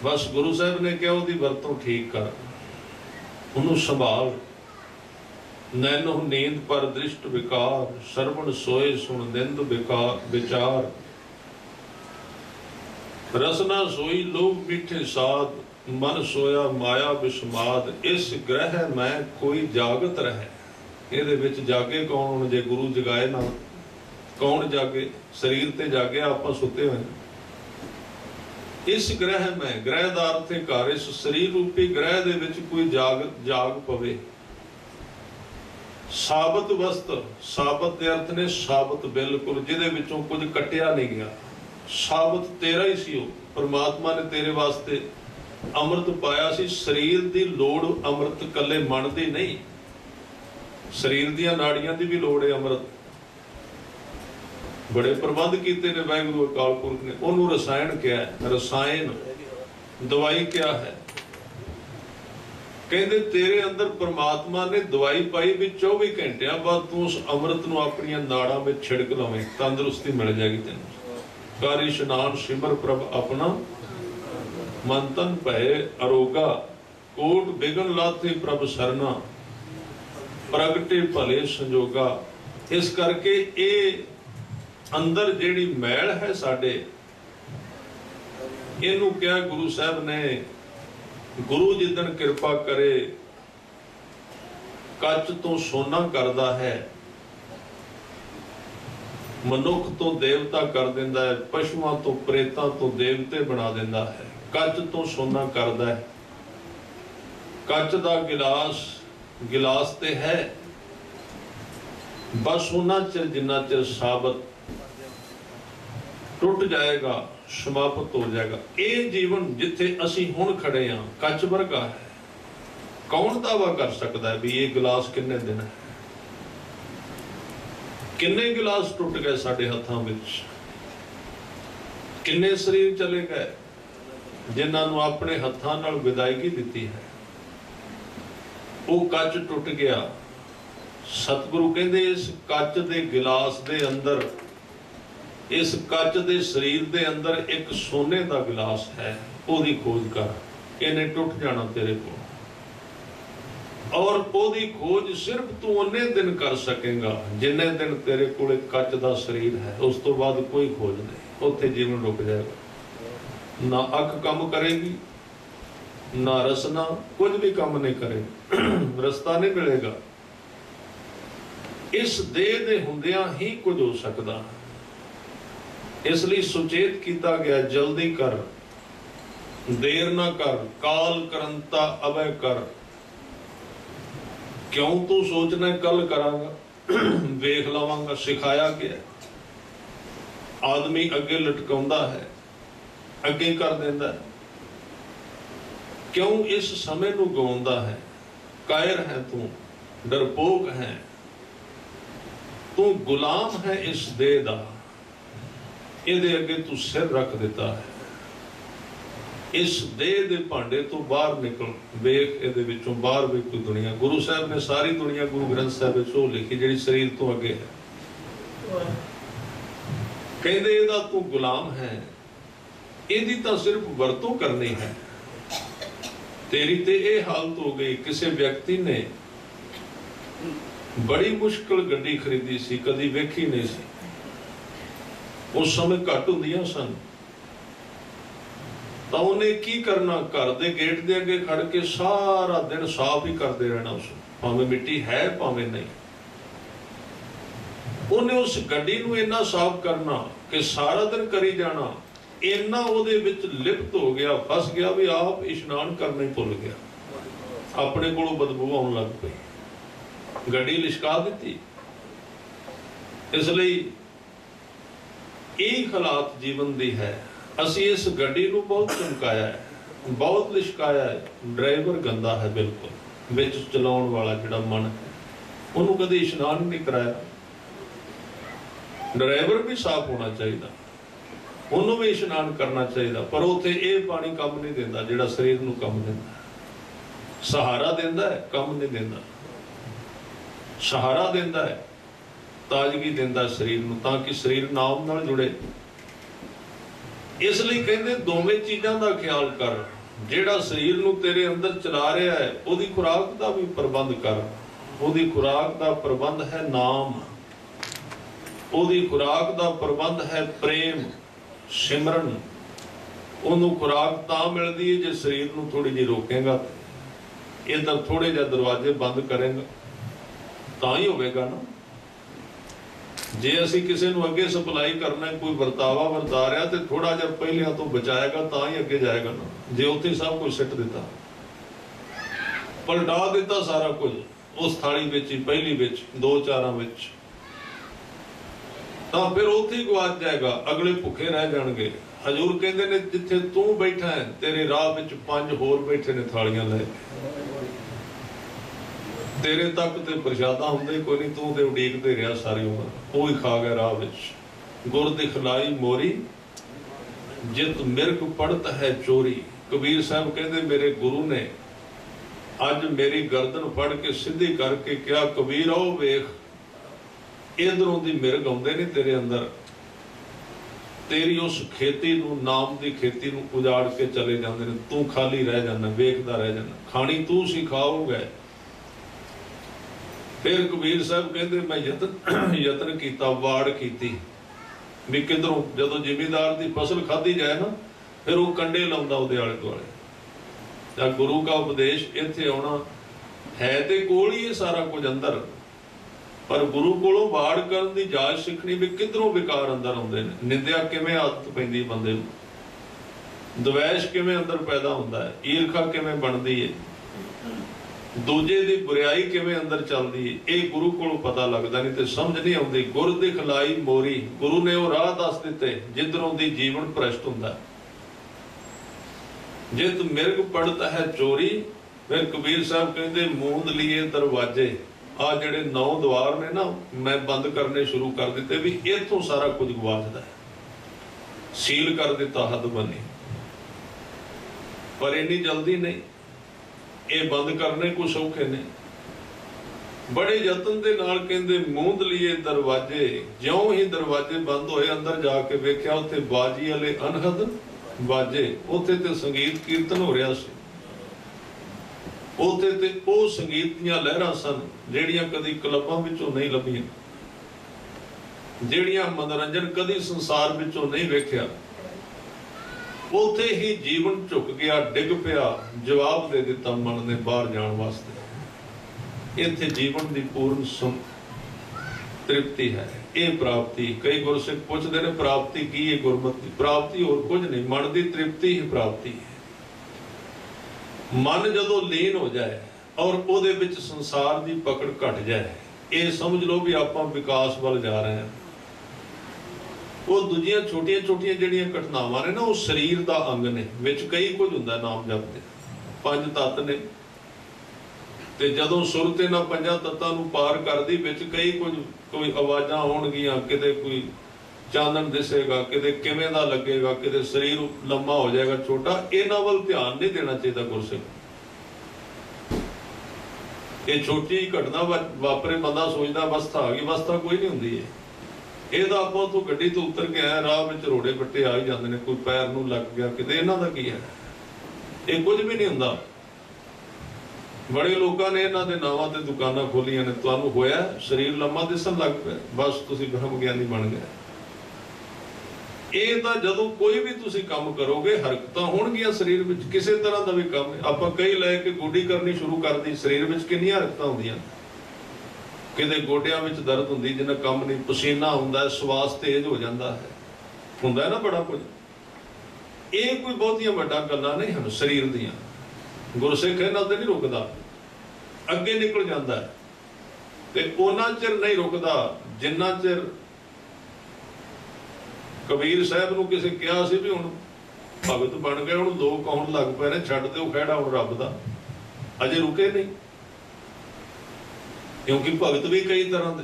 ਬਸ ਗੁਰੂ ਸਾਹਿਬ ਨੇ ਕਿਹਾ ਉਹਦੀ ਵਰਤੋਂ ਠੀਕ ਕਰ, ਉਹਨੂੰ ਸੰਭਾਲ। ਨੈਨੋ ਨੀਂਦ ਪਰ ਦ੍ਰਿਸ਼ਟ ਵਿਕਾਰ, ਸਰਵਣ ਸੋਏ ਸੁਣ ਨਿੰਦ ਵਿਚਾਰ। ਰਸਨਾ ਸੋਈ ਲੋਭ ਮਿੱਠੇ ਸਾਧ, ਮਨ ਸੋਇਆ ਮਾਇਆ ਵਿਸਮਾਦ। ਇਸ ਗ੍ਰਹਿ ਮੈਂ ਕੋਈ ਜਾਗਤ ਰਹੇ। ਇਹਦੇ ਵਿੱਚ ਜਾਗੇ ਕੌਣ? ਜੇ ਗੁਰੂ ਜਗਾਏ ਨਾ, ਕੌਣ ਜਾਗੇ? ਸਰੀਰ ਤੇ ਜਾਗੇ, ਆਪਾਂ ਸੁੱਤੇ ਹੋਏ। ਇਸ ਗ੍ਰਹਿ ਮੈਂ, ਗ੍ਰਹਿ ਦਾ ਅਰਥ ਹੈ ਘਰ, ਇਸ ਸਰੀਰ ਰੂਪੀ ਗ੍ਰਹਿ ਦੇ ਵਿੱਚ ਕੋਈ ਜਾਗ ਪਵੇ। ਸਾਬਤ ਵਸਤ, ਸਾਬਤ ਦੇ ਅਰਥ ਨੇ ਸਾਬਤ, ਬਿਲਕੁਲ ਜਿਹਦੇ ਵਿੱਚੋਂ ਕੁਝ ਕੱਟਿਆ ਨਹੀਂ ਗਿਆ। ਸਾਬਤ ਤੇਰਾ ਹੀ ਸੀ ਉਹ। ਪਰਮਾਤਮਾ ਨੇ ਤੇਰੇ ਵਾਸਤੇ ਅੰਮ੍ਰਿਤ ਪਾਇਆ ਸੀ। ਸਰੀਰ ਦੀ ਲੋੜ ਅੰਮ੍ਰਿਤ ਕੱਲੇ ਮਨ ਦੀ ਨਹੀਂ, ਸਰੀਰ ਦੀਆਂ ਨਾੜੀਆਂ ਦੀ ਵੀ ਲੋੜ ਹੈ ਅੰਮ੍ਰਿਤ। ਬੜੇ ਪ੍ਰਬੰਧ ਕੀਤੇ ਨੇ ਵਾਹਿਗੁਰੂ ਅਕਾਲ ਪੁਰਖ ਨੇ। ਉਹਨੂੰ ਰਸਾਇਣ ਕਿਹਾ ਹੈ, ਰਸਾਇਣ, ਦਵਾਈ ਕਿਹਾ ਹੈ। ਕਹਿੰਦੇ ਤੇਰੇ ਅੰਦਰ ਪਰਮਾਤਮਾ ਨੇ ਦਵਾਈ ਪਾਈ ਵੀ 24 ਘੰਟਿਆਂ ਬਾਅਦ ਤੂੰ ਉਸ ਅੰਮ੍ਰਿਤ ਨੂੰ ਆਪਣੀਆਂ ਨਾੜਾਂ ਵਿੱਚ ਛਿੜਕ ਲਵੇਂ, ਤੰਦਰੁਸਤੀ ਮਿਲ ਜਾਏਗੀ ਤੈਨੂੰ। ਕਰ ਇਸ਼ਨਾਨ ਸਿਮਰ ਪ੍ਰਭ ਆਪਣਾ, ਮਨ ਤਨ ਭਏ ਅਰੋਗਾ। ਕੋਟ ਬਿਗਨ ਲਾਥੇ ਪ੍ਰਭ ਸਰਨਾ, ਪ੍ਰਗਟੇ ਭਲੇ ਸੰਜੋਗਾ। ਇਸ ਕਰਕੇ ਇਹ ਅੰਦਰ ਜਿਹੜੀ ਮੈਲ ਹੈ ਸਾਡੇ, ਇਹਨੂੰ ਕਿਹਾ ਗੁਰੂ ਸਾਹਿਬ ਨੇ, ਗੁਰੂ ਜਿੱਦਣ ਕਿਰਪਾ ਕਰੇ ਕੱਚ ਤੋਂ ਸੋਨਾ ਕਰਦਾ ਹੈ, ਮਨੁੱਖ ਤੋਂ ਦੇਵਤਾ ਕਰ ਦਿੰਦਾ ਹੈ, ਪਸ਼ੂਆਂ ਤੋਂ, ਪ੍ਰੇਤਾਂ ਤੋਂ ਦੇਵਤੇ ਬਣਾ ਦਿੰਦਾ ਹੈ। ਕੱਚ ਤੋਂ ਸੋਨਾ ਕਰਦਾ ਹੈ। ਕੱਚ ਦਾ ਗਿਲਾਸ ਤੇ ਹੈ, ਬਸ ਉਹਨਾਂ ਚਿਰ ਜਿੰਨਾ ਚਿਰ ਸਾਬਤ, ਟੁੱਟ ਜਾਏਗਾ, ਸਮਾਪਤ ਹੋ ਜਾਏਗਾ। ਇਹ ਜੀਵਨ ਜਿੱਥੇ ਅਸੀਂ ਹੁਣ ਖੜੇ ਹਾਂ ਕੱਚ ਵਰਗਾ ਹੈ। ਕੌਣ ਦਾਵਾ ਕਰ ਸਕਦਾ ਹੈ ਵੀ ਇਹ ਗਿਲਾਸ ਕਿੰਨੇ ਦਿਨ ਹੈ? ਕਿੰਨੇ ਗਿਲਾਸ ਟੁੱਟ ਗਏ ਸਾਡੇ ਹੱਥਾਂ ਵਿੱਚ, ਕਿੰਨੇ ਸਰੀਰ ਚਲੇ ਗਏ। जिन्हां नूं अपने हत्थां नाल विदायगी दिती है, वो कच टुट गया। सतगुरु कहते इस कच दे गिलास दे अंदर, इस कच दे शरीर दे अंदर एक सोने का गिलास है, ओदी खोज कर, इन्हें टुट जाना तेरे को। और ओदी खोज सिर्फ तू उन्ने दिन कर सकेगा जिन्ने दिन तेरे कोल कच का शरीर है। उस तो बाद कोई खोज नहीं, उत्थे जीवन रुक जाएगा। ना अख काम करेगी, ना रसना, कुछ भी काम नहीं करेगी, रस्ता नहीं मिलेगा। इस देह दे हुंदियां ही कुछ हो सकता, इसलिए सुचेत किया गया, जल्दी कर, देर ना कर, काल करंता अवै कर। क्यों तू सोचना कल करांगा, वेख लवांगा, सिखाया गया। आदमी अगे लटकाउंदा है, अगे कर देंदा है। क्यों इस समय नूं गवाउंदा है? कायर है तू, डरपोक है तू, गुलाम है इस देह दा। इहदे अगे तू सिर रख दिता है। इस देह दे भांडे तो बाहर निकल, वेख इहदे विचों बाहर भी कोई दुनिया। गुरु साहब ने सारी दुनिया गुरु ग्रंथ साहब विच ओह लिखी जिहड़ी शरीर तो अगे है। कहंदे इहदा तू गुलाम है, इहदी तां सिर्फ वरतों करनी है। तेरी ते यह हालत हो गई। किसी व्यक्ति ने बड़ी मुश्किल गड्डी खरीदी सी, कदी वेखी नहीं सी। उस समय घट हुंदियां सन, तो उन्हें की करना, घर के गेट के अगे खड़ के सारा दिन साफ ही करते रहना। उस भावें मिट्टी है भावें नहीं, उन्हें उस गड्डी नूं इन्ना साफ करना कि सारा दिन करी जाना। इन्ना उहदे विच लिप्त हो गया, फस गया भी आप इशनान करना ही भुल गया। अपने कोलों बदबू आउण लग पई, गड्डी लिशका दी। इसलिए यही हालात जीवन दी है। असी इस गड्डी नूं बहुत चमकाया है, बहुत लिशकाया है। ड्राइवर गंदा है बिल्कुल, विच चलाउण वाला जिहड़ा मन है उन्होंने कभी इशनान नहीं कराया। ड्राइवर भी साफ होना चाहिए, उन्होंने भी इशनान करना चाहिए, पर उत्थे ये पानी कम नहीं देता जिहड़ा शरीर नूं कम देता। सहारा देता है, कम नहीं देता। सहारा देता है, ताजगी देता शरीर नूं, ताकि शरीर नाम नाल जुड़े। इसलिए कहते दोवें चीज़ों का ख्याल कर। जिहड़ा शरीर नूं तेरे अंदर चला रहा है, उहदी खुराक का भी प्रबंध कर। उहदी खुराक का प्रबंध है नाम, उहदी खुराक का प्रबंध है प्रेम, सिमरन। उन्होंने खुराक तां मिलती है जे शरीर नूं थोड़ी जी रोकेगा, इधर थोड़े जिहे दरवाजे बंद करेगा, तां ही होवेगा ना। जे असी किसी नूं अगे सप्लाई करना, कोई वरतावा वरता रहा तो थोड़ा जिहा पहलियां तो बचाएगा, तां ही अगे जाएगा ना। जे उत्थे सब कुछ सिट दिता, पलटा दिता सारा कुछ उस थाली विच ही, पहली विच, दो चारां विच, तां फिर उत्थे ही गवाच जाएगा। अगले भुखे रह जाणगे। हजूर कहते ने जिथे तू बैठा है, तेरे राह विच 5 होर बैठे ने थालियां ले, तेरे तक ते प्रशादा हुंदे कोई नहीं, तू ते उड़ीकदे रहा सारी उम्र, वो ही खा गया राह विच। गुर दिखलाई मोरी, जित मिर्ग पड़त है चोरी। कबीर साहब कहते मेरे गुरु ने अज मेरी गर्दन फड़ के सीधी करके क्या, कबीर आओ वेख, इधरों दी मिर्ग आउंदे ने तेरे अंदर, तेरी उस खेती नूं, नाम दी खेती नूं उजाड़ के चले जांदे ने, तू खाली रह जाना, वेखदा रह जाना। खानी तू सी, खाओगे। फिर कबीर साहब कहते मैं यतन किया, वाड़ की भी किधरों, जदों जिमीदार की फसल खाधी जाए ना, फिर वो कंडे लाउंदा उहदे आले दुआले। गुरु का उपदेश इत्थे आउणा है ते कोल ही है सारा कुछ अंदर, पर गुरु कोलों वाड़ करन दी जाच सिखनी भी किधरों विकार अंदर आउंदे ने। निंदिया किवें आदत पैंदी बंदे नूं, द्वैश किवें अंदर पैदा हुंदा है, ईरखा किवें बनदी है, दूजे दी बुराई किवें अंदर चलदी है, ये गुरु कोलों पता लगदा नहीं, ते समझ नहीं आउंदी। गुर दी खिलाई मोरी, गुरु ने वो राह दस दिते जिधरों दी जीवन भ्रष्ट हुंदा। जित मिर्ग पड़ता है चोरी। फिर कबीर साहब कहते मूंद लिए दरवाजे, आ जिहड़े 9 द्वार ने ना, मैं बंद करने शुरू कर दिते भी इत्थों सारा कुछ गवाचदा है। सील कर दिता हद बनी। पर इन्नी जल्दी नहीं, ये बंद करने को सौखे ने। बड़े यतन दे नाल कहंदे मूंद लिए दरवाजे, ज्यों ही दरवाजे बंद होए अंदर जाके वेख्या उत्थे बाजी वाले अनहद बाजे, उत्थे ते संगीत कीर्तन हो रहा सी। उत्थे ते ਉਹ संगीत ਦੀਆਂ ਲਹਿਰਾਂ ਸਨ ਜਿਹੜੀਆਂ ਕਦੀ ਕਲੱਬਾਂ ਵਿੱਚੋਂ ਨਹੀਂ ਲੱਭੀਆਂ, ਜਿਹੜੀਆਂ ਮਨੋਰੰਜਨ ਕਦੀ ਸੰਸਾਰ ਵਿੱਚੋਂ ਨਹੀਂ ਵੇਖਿਆ। ਉੱਥੇ ਹੀ ਜੀਵਨ ਝੁਕ ਗਿਆ, ਡਿੱਗ ਪਿਆ, ਜਵਾਬ ਦੇ ਦਿੱਤਾ ਮਨ ਨੇ ਬਾਹਰ ਜਾਣ ਵਾਸਤੇ। ਇੱਥੇ ਜੀਵਨ ਦੀ ਪੂਰਨ ਤ੍ਰਿਪਤੀ ਹੈ, ਇਹ ਪ੍ਰਾਪਤੀ। ਕਈ ਗੁਰਸਿੱਖ ਪੁੱਛਦੇ ਨੇ ਪ੍ਰਾਪਤੀ ਕੀ ਹੈ? ਗੁਰਮਤਿ ਦੀ ਪ੍ਰਾਪਤੀ ਹੋਰ ਕੁਝ ਨਹੀਂ, ਮਨ ਦੀ ਤ੍ਰਿਪਤੀ ਹੀ ਪ੍ਰਾਪਤੀ ਹੈ। ਮਨ ਜਦੋਂ ਲੀਨ ਹੋ ਜਾਏ ਔਰ ਉਹਦੇ ਵਿੱਚ ਸੰਸਾਰ ਦੀ ਪਕੜ ਘਟ ਜਾਏ, ਇਹ ਸਮਝ ਲਓ ਵੀ ਆਪਾਂ ਵਿਕਾਸ ਵੱਲ ਜਾ ਰਹੇ ਹਾਂ। ਉਹ ਦੂਜੀਆਂ ਛੋਟੀਆਂ ਛੋਟੀਆਂ ਜਿਹੜੀਆਂ ਘਟਨਾਵਾਂ ਨੇ ਨਾ, ਉਹ ਸਰੀਰ ਦਾ ਅੰਗ ਨੇ, ਵਿੱਚ ਕਈ ਕੁਝ ਹੁੰਦਾ ਨਾਮ ਜਪਦੇ। 5 ਤੱਤ ਨੇ, ਤੇ ਜਦੋਂ ਸੁਰਤ ਇਹਨਾਂ 5 ਤੱਤਾਂ ਨੂੰ ਪਾਰ ਕਰਦੀ, ਵਿੱਚ ਕਈ ਕੁਝ, ਕੋਈ ਆਵਾਜ਼ਾਂ ਆਉਣਗੀਆਂ, ਕਿਤੇ ਕੋਈ ਚਾਨਣ ਦਿਸੇਗਾ, ਕਿਤੇ ਕਿਵੇਂ ਦਾ ਲੱਗੇਗਾ, ਕਿਤੇ ਸਰੀਰ ਲੰਮਾ ਹੋ ਜਾਏਗਾ, ਛੋਟਾ। ਇਹਨਾਂ ਵੱਲ ਧਿਆਨ ਨਹੀਂ ਦੇਣਾ ਚਾਹੀਦਾ ਗੁਰਸਿੱਖ। ਇਹ ਛੋਟੀ ਘਟਨਾ ਵਾਪਰੇ, ਬੰਦਾ ਸੋਚਦਾ ਅਵਸਥਾ ਆ ਗਈ, ਅਵਸਥਾ ਕੋਈ ਨਹੀਂ ਹੁੰਦੀ ਹੈ। ਇਹਦਾ ਆਪਾਂ ਤੋਂ ਗੱਡੀ ਤੋਂ ਉਤਰ ਕੇ ਆਇਆ, ਰਾਹ ਵਿੱਚ ਰੋੜੇ ਬੱਟੇ ਆ ਹੀ ਜਾਂਦੇ ਨੇ, ਕੋਈ ਪੈਰ ਨੂੰ ਲੱਗ ਗਿਆ ਕਿਤੇ, ਇਹਨਾਂ ਦਾ ਕੀ ਹੈ? ਇਹ ਕੁਝ ਵੀ ਨਹੀਂ ਹੁੰਦਾ। ਬੜੇ ਲੋਕਾਂ ਨੇ ਇਹਨਾਂ ਦੇ ਨਾਵਾਂ ਤੇ ਦੁਕਾਨਾਂ ਖੋਲੀਆਂ ਨੇ। ਤੁਹਾਨੂੰ ਹੋਇਆ ਸਰੀਰ ਲੰਮਾ ਦਿਸਣ ਲੱਗ ਪਿਆ, ਬਸ ਤੁਸੀਂ ਬ੍ਰਹਮ ਗਿਆਨੀ ਬਣ ਗਏ। ਇਹ ਤਾਂ ਜਦੋਂ ਕੋਈ ਵੀ ਤੁਸੀਂ ਕੰਮ ਕਰੋਗੇ, ਹਰਕਤਾਂ ਹੋਣਗੀਆਂ ਸਰੀਰ ਵਿੱਚ, ਕਿਸੇ ਤਰ੍ਹਾਂ ਦਾ ਵੀ ਕੰਮ। ਆਪਾਂ ਕਈ ਲੈ ਕੇ ਗੋਡੀ ਕਰਨੀ ਸ਼ੁਰੂ ਕਰਦੀ, ਸਰੀਰ ਵਿੱਚ ਕਿੰਨੀਆਂ ਹਰਕਤਾਂ ਹੁੰਦੀਆਂ। ਕਿਤੇ ਗੋਡਿਆਂ ਵਿੱਚ ਦਰਦ ਹੁੰਦੀ, ਜਿੰਨਾ ਕੰਮ ਨਹੀਂ, ਪਸੀਨਾ ਹੁੰਦਾ, ਸਵਾਸ ਤੇਜ਼ ਹੋ ਜਾਂਦਾ ਹੈ, ਹੁੰਦਾ ਨਾ ਬੜਾ ਕੁਝ। ਇਹ ਕੋਈ ਬਹੁਤੀਆਂ ਵੱਡਾ ਗੱਲਾਂ ਨਹੀਂ ਹਨ ਸਰੀਰ ਦੀਆਂ। ਗੁਰਸਿੱਖ ਇਹਨਾਂ ਤੇ ਨਹੀਂ ਰੁਕਦਾ, ਅੱਗੇ ਨਿਕਲ ਜਾਂਦਾ ਹੈ। ਤੇ ਉਹਨਾਂ ਚਿਰ ਨਹੀਂ ਰੁਕਦਾ ਜਿੰਨਾ ਚਿਰ ਕਬੀਰ ਸਾਹਿਬ ਨੂੰ ਕਿਸੇ ਕਿਹਾ ਸੀ ਵੀ ਹੁਣ ਭਗਤ ਬਣ ਗਏ, ਹੁਣ ਲੋਕ ਆਉਣ ਲੱਗ ਪਏ ਨੇ, ਛੱਡ ਦਿਓ ਖਹਿੜਾ ਹੁਣ ਰੱਬ ਦਾ। ਅਜੇ ਰੁਕੇ ਨਹੀਂ, ਕਿਉਂਕਿ ਭਗਤ ਵੀ ਕਈ ਤਰ੍ਹਾਂ ਦੇ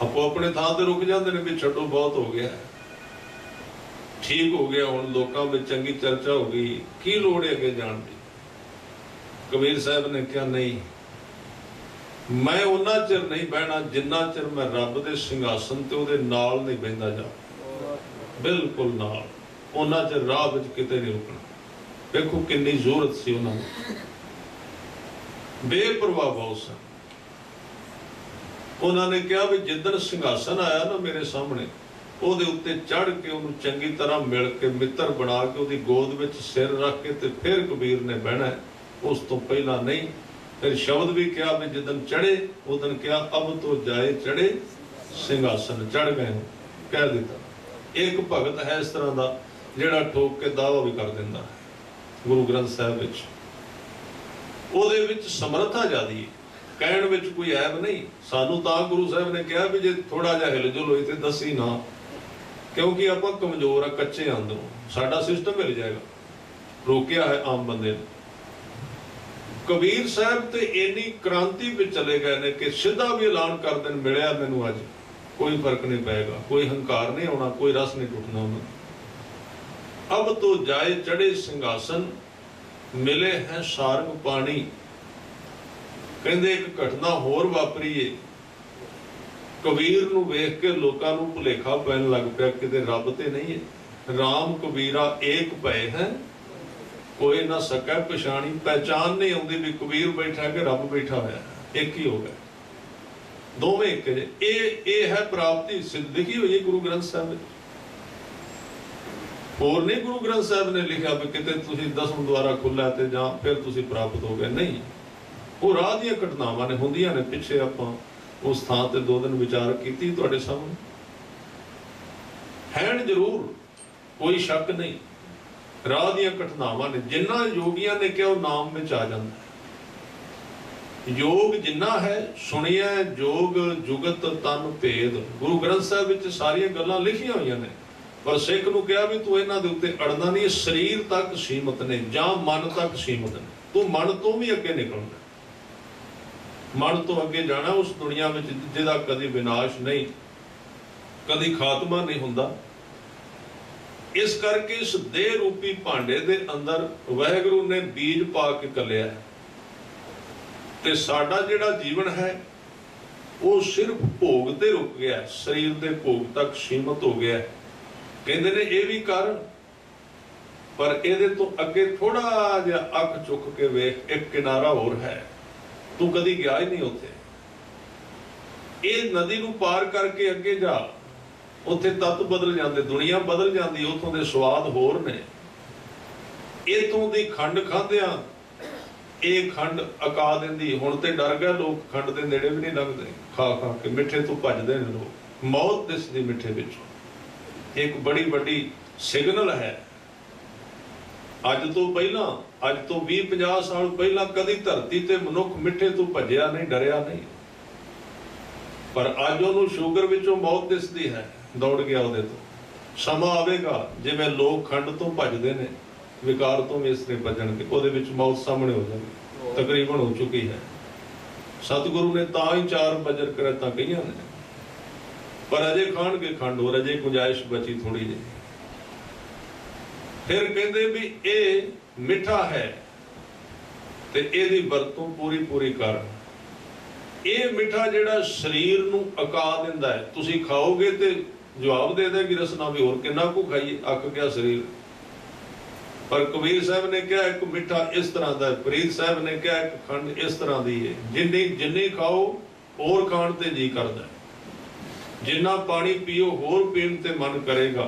ਆਪੋ ਆਪਣੇ ਥਾਂ ਤੇ ਰੁਕ ਜਾਂਦੇ ਨੇ ਵੀ ਛੱਡੋ ਬਹੁਤ ਹੋ ਗਿਆ, ਠੀਕ ਹੋ ਗਿਆ, ਹੁਣ ਲੋਕਾਂ ਵਿੱਚ ਚੰਗੀ ਚਰਚਾ ਹੋ ਗਈ, ਕੀ ਲੋੜ ਹੈ ਅੱਗੇ ਜਾਣ ਦੀ। ਕਬੀਰ ਸਾਹਿਬ ਨੇ ਕਿਹਾ ਨਹੀਂ, ਮੈਂ ਉਹਨਾਂ ਚਿਰ ਨਹੀਂ ਬਹਿਣਾ ਜਿੰਨਾ ਚਿਰ ਮੈਂ ਰੱਬ ਦੇ ਸਿੰਘਾਸਨ ਤੇ ਉਹਦੇ ਨਾਲ ਨਹੀਂ ਬਹਿੰਦਾ ਜਾ, ਬਿਲਕੁਲ ਨਾਲ। ਉਹਨਾਂ ਚਿਰ ਰਾਹ ਵਿੱਚ ਕਿਤੇ ਨਹੀਂ ਰੁਕਣਾ। ਵੇਖੋ ਕਿੰਨੀ ਜ਼ੋਰਤ ਸੀ ਉਹਨਾਂ ਨੂੰ, ਬੇਪਰਵਾਹ ਬਹੁਤ ਸਨ। ਉਹਨਾਂ ਨੇ ਕਿਹਾ ਵੀ ਜਿੱਦਣ ਸਿੰਘਾਸਨ ਆਇਆ ਨਾ ਮੇਰੇ ਸਾਹਮਣੇ, ਉਹਦੇ ਉੱਤੇ ਚੜ੍ਹ ਕੇ ਉਹਨੂੰ ਚੰਗੀ ਤਰ੍ਹਾਂ ਮਿਲ ਕੇ, ਮਿੱਤਰ ਬਣਾ ਕੇ, ਉਹਦੀ ਗੋਦ ਵਿੱਚ ਸਿਰ ਰੱਖ ਕੇ ਤੇ ਫਿਰ ਕਬੀਰ ਨੇ ਬਹਿਣਾ, ਉਸ ਤੋਂ ਪਹਿਲਾਂ ਨਹੀਂ। ਫਿਰ ਸ਼ਬਦ ਵੀ ਕਿਹਾ ਵੀ ਜਿੱਦਣ ਚੜ੍ਹੇ, ਉਦਣ ਕਿਹਾ ਅਬ ਤੋਂ ਜਾਏ ਚੜ੍ਹੇ ਸਿੰਘਾਸਨ, ਚੜ੍ਹ ਗਏ ਕਹਿ ਦਿੱਤਾ। ਇੱਕ ਭਗਤ ਹੈ ਇਸ ਤਰ੍ਹਾਂ ਦਾ ਜਿਹੜਾ ਠੋਕ ਕੇ ਦਾਅਵਾ ਵੀ ਕਰ ਦਿੰਦਾ ਹੈ ਗੁਰੂ ਗ੍ਰੰਥ ਸਾਹਿਬ ਵਿੱਚ। ਉਹਦੇ ਵਿੱਚ ਸਮਰੱਥਾ ਜ਼ਿਆਦੀ ਹੈ, ਕਹਿਣ ਵਿੱਚ ਕੋਈ ਐਬ ਨਹੀਂ। ਸਾਨੂੰ ਤਾਂ ਗੁਰੂ ਸਾਹਿਬ ਨੇ ਕਿਹਾ ਵੀ ਜੇ ਥੋੜਾ ਜਿਹਾ ਹਿਲਜੁਲ ਹੋਈ ਤੇ ਦੱਸੀ ਨਾ, ਕਿਉਂਕਿ ਆਪਾਂ ਕਮਜ਼ੋਰ ਆ, ਕੱਚੇ ਆ ਅੰਦਰੋਂ, ਸਾਡਾ ਸਿਸਟਮ ਹਿਲ ਜਾਏਗਾ। ਰੋਕਿਆ ਹੈ ਆਮ ਬੰਦੇ ਨੇ। ਕਬੀਰ ਸਾਹਿਬ ਤੇ ਇੰਨੀ ਕ੍ਰਾਂਤੀ ਵਿੱਚ ਚਲੇ ਗਏ ਨੇ ਕਿ ਸਿੱਧਾ ਵੀ ਐਲਾਨ ਕਰ ਦੇਣ ਮਿਲਿਆ ਮੈਨੂੰ ਅੱਜ, ਕੋਈ ਫਰਕ ਨਹੀਂ ਪਏਗਾ, ਕੋਈ ਹੰਕਾਰ ਨਹੀਂ ਆਉਣਾ, ਕੋਈ ਰਸ ਨਹੀਂ ਟੁੱਟਣਾ ਉਹਨਾਂ। ਅਬ ਤੋਂ ਜਾਏ ਚੜੇ ਸਿੰਘਾਸਨ, ਮਿਲੇ ਹੈ ਸਾਰੰਗ ਪਾਣੀ। ਕਹਿੰਦੇ ਇੱਕ ਘਟਨਾ ਹੋਰ ਵਾਪਰੀ ਏ। ਕਬੀਰ ਨੂੰ ਵੇਖ ਕੇ ਲੋਕਾਂ ਨੂੰ ਭੁਲੇਖਾ ਪੈਣ ਲੱਗ ਪਿਆ ਕਿਤੇ ਰੱਬ ਤੇ ਨਹੀਂ ਹੈ। ਰਾਮ ਕਬੀਰਾ ਏਕ ਭਏ ਹੈ, ਕੋਈ ਨਾ ਸਕੈ ਪਛਾਣੀ। ਪਹਿਚਾਨ ਨਹੀਂ ਆਉਂਦੀ ਵੀ ਕਬੀਰ ਬੈਠਾ ਕਿ ਰੱਬ ਬੈਠਾ ਹੋਇਆ, ਇੱਕ ਹੀ ਹੋ ਗਿਆ, ਦੋਵੇਂ ਇੱਕ ਜੇ। ਇਹ ਹੈ ਪ੍ਰਾਪਤੀ, ਸਿੱਧ ਲਿਖੀ ਹੋਈ ਹੈ ਗੁਰੂ ਗ੍ਰੰਥ ਸਾਹਿਬ ਵਿੱਚ। ਹੋਰ ਨਹੀਂ ਗੁਰੂ ਗ੍ਰੰਥ ਸਾਹਿਬ ਨੇ ਲਿਖਿਆ ਵੀ ਕਿਤੇ ਤੁਸੀਂ 10ਵਾਂ ਦੁਆਰਾ ਖੁੱਲਾ ਤੇ ਜਾਂ ਫਿਰ ਤੁਸੀਂ ਪ੍ਰਾਪਤ ਹੋ ਗਏ, ਨਹੀਂ। ਉਹ ਰਾਹ ਦੀਆਂ ਘਟਨਾਵਾਂ ਨੇ, ਹੁੰਦੀਆਂ ਨੇ। ਪਿੱਛੇ ਆਪਾਂ ਉਸ ਥਾਂ ਤੇ 2 ਦਿਨ ਵਿਚਾਰ ਕੀਤੀ ਤੁਹਾਡੇ ਸਾਹਮਣੇ। ਹੈਣ ਜ਼ਰੂਰ, ਕੋਈ ਸ਼ੱਕ ਨਹੀਂ, ਰਾਹ ਦੀਆਂ ਘਟਨਾਵਾਂ ਨੇ। ਜਿੰਨਾ ਯੋਗੀਆਂ ਨੇ ਕਿਹਾ ਉਹ ਨਾਮ ਵਿੱਚ ਆ ਜਾਂਦਾ ਹੈ। ਯੋਗ ਜਿੰਨਾ ਹੈ ਸੁਣਿਆ, ਜੋਗ ਜੁਗਤ ਤਨ ਭੇਦ, ਗੁਰੂ ਗ੍ਰੰਥ ਸਾਹਿਬ ਵਿੱਚ ਸਾਰੀਆਂ ਗੱਲਾਂ ਲਿਖੀਆਂ ਹੋਈਆਂ ਨੇ। ਪਰ ਸਿੱਖ ਨੂੰ ਕਿਹਾ ਵੀ ਤੂੰ ਇਹਨਾਂ ਦੇ ਉੱਤੇ ਅੜਨਾ ਨਹੀਂ, ਸਰੀਰ ਤੱਕ ਸੀਮਤ ਨੇ ਜਾਂ ਮਨ ਤੱਕ ਸੀਮਤ ਨੇ। ਤੂੰ ਮਨ ਤੋਂ ਵੀ ਅੱਗੇ ਨਿਕਲਣਾ, ਮਨ ਤੋਂ ਅੱਗੇ ਜਾਣਾ ਉਸ ਦੁਨੀਆ ਵਿੱਚ ਜਿਹਦਾ ਕਦੀ ਵਿਨਾਸ਼ ਨਹੀਂ, ਕਦੀ ਖਾਤਮਾ ਨਹੀਂ ਹੁੰਦਾ। इस करके इस देह रूपी भांडे दे अंदर वाहिगुरु ने बीज पा के कलिया ते साडा जिहड़ा जीवन है वो सिर्फ भोग ते रुक गया, शरीर के भोग तक सीमित हो गया। कहते ने ये भी कर, पर ये तो अगे थोड़ा जिहा अख चुक के वेख, एक किनारा होर है, तू कदी गया ही नहीं उत्थे। ये नदी नूं पार करके अगे जा, उत्थे तत्त बदल जाते, दुनिया बदल जाती, उतों के स्वाद होर ने। इतों की खंड खांदिया ये खंड अका देंदी। हुण ते डर गए लोग, खंड के नेड़े भी नहीं लगते, खा खा के मिठे तो भजदे ने लोग। मौत दिसदी मिठे विचों, एक बड़ी बड़ी सिग्नल है। अज तो पहला, अज तो 20-50 साल पहला कदी धरती ते मनुख मिठे तो भजया नहीं, डरिया नहीं, पर अज उन्होंने शुगर विचों मौत दिसदी है, दौड़ गया उहदे तो। समा आवेगा जिवें लोग खंड तो भजदे ने, विकार तो भी इस तरह भजणगे, उहदे विच मौत सामने हो जाएगी, तकरीबन हो चुकी है। सतगुरु ने तां ही 4 बजर करैतां कहियां ने, पर अजे खाणगे खंड होर, अजे गुंजाइश बची थोड़ी जी। फिर कहते भी ये मिठा है ते इहदी वरतों पूरी पूरी कर। ये मिठा जिहड़ा शरीर नूं अका दिंदा है, तुसीं खाओगे ते जवाब दे दे कि रसना भी होर किन्ना कु खाइए, अक गया शरीर। पर कबीर साहब ने कहा एक मिठा इस तरह का, फरीद साहब ने कहा एक खंड इस तरह की है, जिन्नी खाओ होर खाण ते जी करदा, जिन्ना पानी पीओ होर पीण ते मन करेगा।